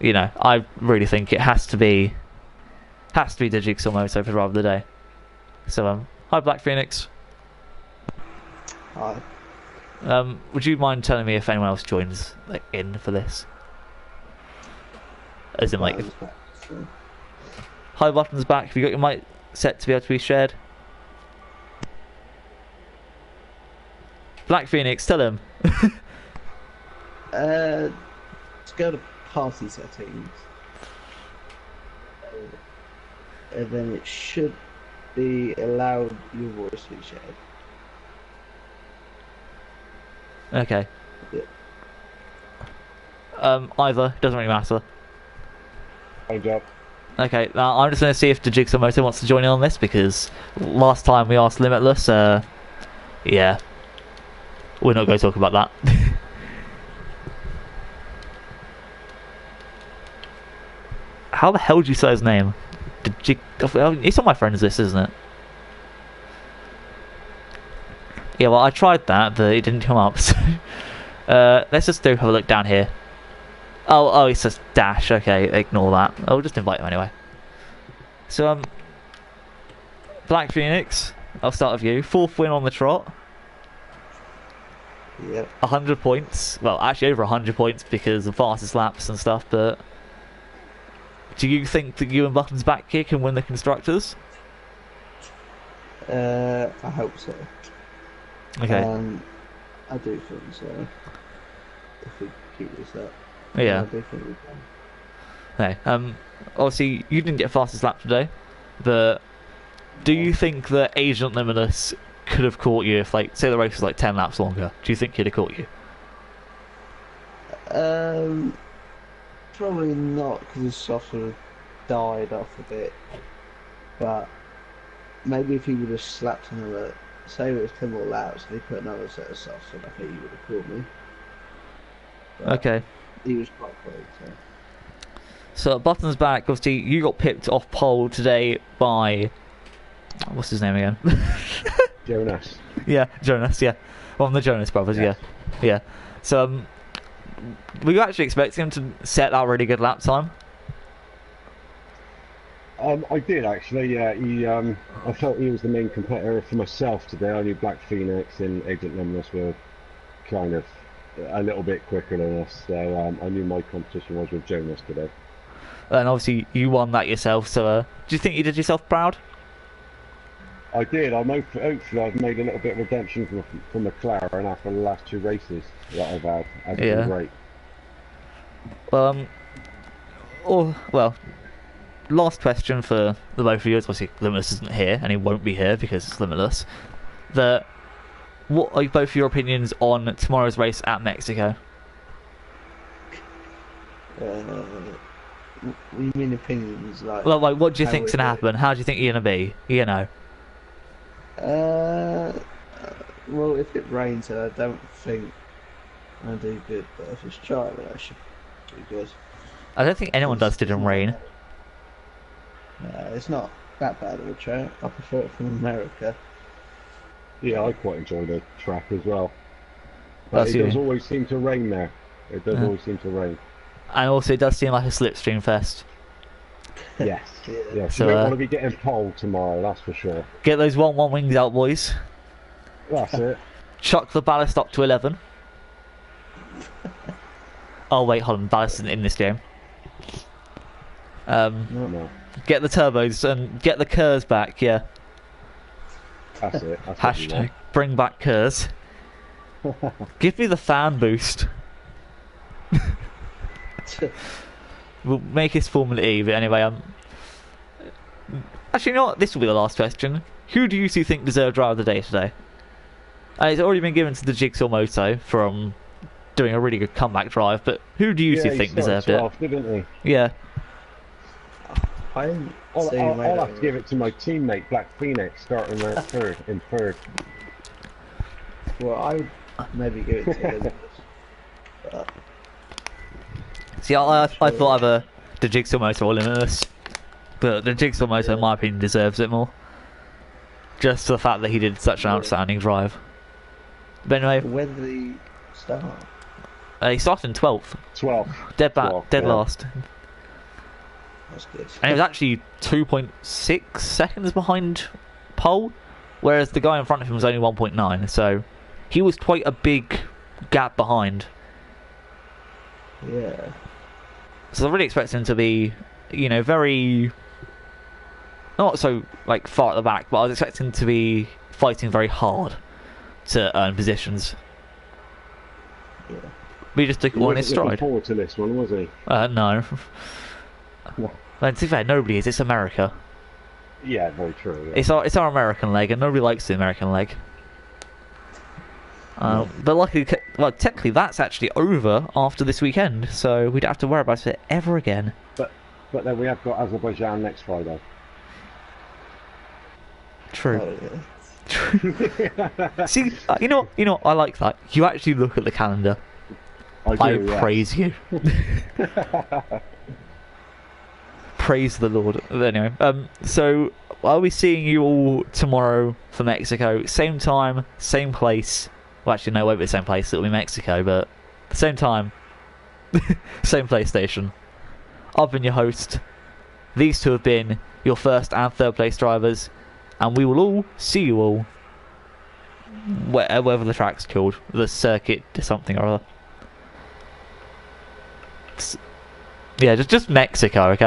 you know, I really think it has to be the Jigsaw Moto for driver of the day. So hi Black Phoenix. Hi. Would you mind telling me if anyone else joins like in for this? As in like, hi Buttons Back. Have you got your mic set to be able to be shared? Black Phoenix, tell him. Let's go to party settings. And then it should be allowed your voice to be shared. Okay. Yeah. Either, doesn't really matter. Good job. Okay, now I'm just going to see if the Jigsaw Moto wants to join in on this, because last time we asked Limitless, yeah. We're not going to talk about that. How the hell do you say his name? It's on my friends list, isn't it? Yeah, well, I tried that, but it didn't come up. So, let's just have a look down here. Oh, it says dash. Okay, ignore that. I'll just invite him anyway. So, Black Phoenix, I'll start with you. 4th win on the trot. Yep. 100 points. Well, actually over 100 points because of fastest laps and stuff, but do you think that you and Buttons Back here can win the Constructors? I hope so. Okay. I do think so. If we keep this up. Yeah. I do think we can. Okay. Obviously, you didn't get fastest lap today, but do you think that Agent Limitless could have caught you if, like, say the race was like 10 laps longer? Do you think he'd have caught you? Probably not, because his soft would have died off a bit. But maybe if he would have slapped another, say it was 10 more laps, and he put another set of softs on, I think he would have caught me. But Okay. he was quite quick, so. So Buttons Back, obviously you got picked off pole today by, what's his name again? Jonas. Yeah, Jonas. Yeah, one of the Jonas brothers. Yes. Yeah. So were you actually expecting him to set that really good lap time? I did actually. Yeah, I felt he was the main competitor for myself today. I knew Black Phoenix and Agent Limitless were kind of a little bit quicker than us, so I knew my competition was with Jonas today. And obviously you won that yourself. So do you think you did yourself proud? I did. Hopefully I've made a little bit of redemption from McLaren after the last 2 races that I've had. It's been great. Well, last question for the both of you. Obviously, Limitless isn't here, and he won't be here because it's Limitless. What are both your opinions on tomorrow's race at Mexico? What do you mean opinions? Like, Well, like, what do you think's would gonna it- happen? How do you think you're gonna be? You know. Well, if it rains, I don't think I'll do good, but if it's dry, then I should do good. I don't think anyone does did in rain. No, it's not that bad of a track. I prefer it from America. Yeah, I quite enjoy the track as well. But That's it you. does always seem to rain there. It does Yeah. always seem to rain. And also, it does seem like a slipstream fest. Yes. Yeah. Yes. So, You don't want to be getting pole tomorrow, that's for sure. Get those 1-1 wings out, boys. That's it. Chuck the ballast up to 11. Oh wait, hold on, ballast isn't in this game. No, Get the turbos and get the Kers back, yeah. that's it. That's what you Hashtag bring back Kers. Give me the fan boost. We'll make his Formula E, but anyway, actually, you know what? This will be the last question. Who do you two think deserved Driver of the Day today? It's already been given to the Jigsaw Moto from doing a really good comeback drive, but who do you Yeah, two he think started deserved it? 12th, didn't he? Yeah. I didn't I'll, see I'll, him I'll either. have to give it to my teammate Black Phoenix starting in third. Well, I would maybe give it to Elizabeth. But See, I thought either the Jigsaw Moto or Limitless, but the Jigsaw Moto, in my opinion, deserves it more. Just for the fact that he did such an outstanding drive. But anyway, when did he start? he started in 12th, 12th. dead 12th, dead yeah. last, That's good. and it was actually 2.6 seconds behind pole, whereas the guy in front of him was only 1.9. So he was quite a big gap behind. Yeah. So I really expect him to be, very not so like far at the back, but I was expecting him to be fighting very hard to earn positions. Yeah. We just took it He all in his wasn't looking stride. forward to this one, was he? No. No. And to be fair, nobody is. It's America. Yeah, very true. Yeah. It's our American leg, and nobody likes the American leg. But luckily, well, technically that's actually over after this weekend, so we don't have to worry about it ever again. But then we have got Azerbaijan next Friday. True. Oh, yeah. See, you know, I like that. You actually look at the calendar. I do, yeah. praise you. Praise the Lord. Anyway, so I'll be seeing you all tomorrow for Mexico. Same time, same place. Well, actually, no, it won't be the same place. It'll be Mexico, but same time, same PlayStation. I've been your host. These two have been your first and third place drivers, and we will all see you all wherever the track's called, the circuit something or other. Yeah, just Mexico, okay?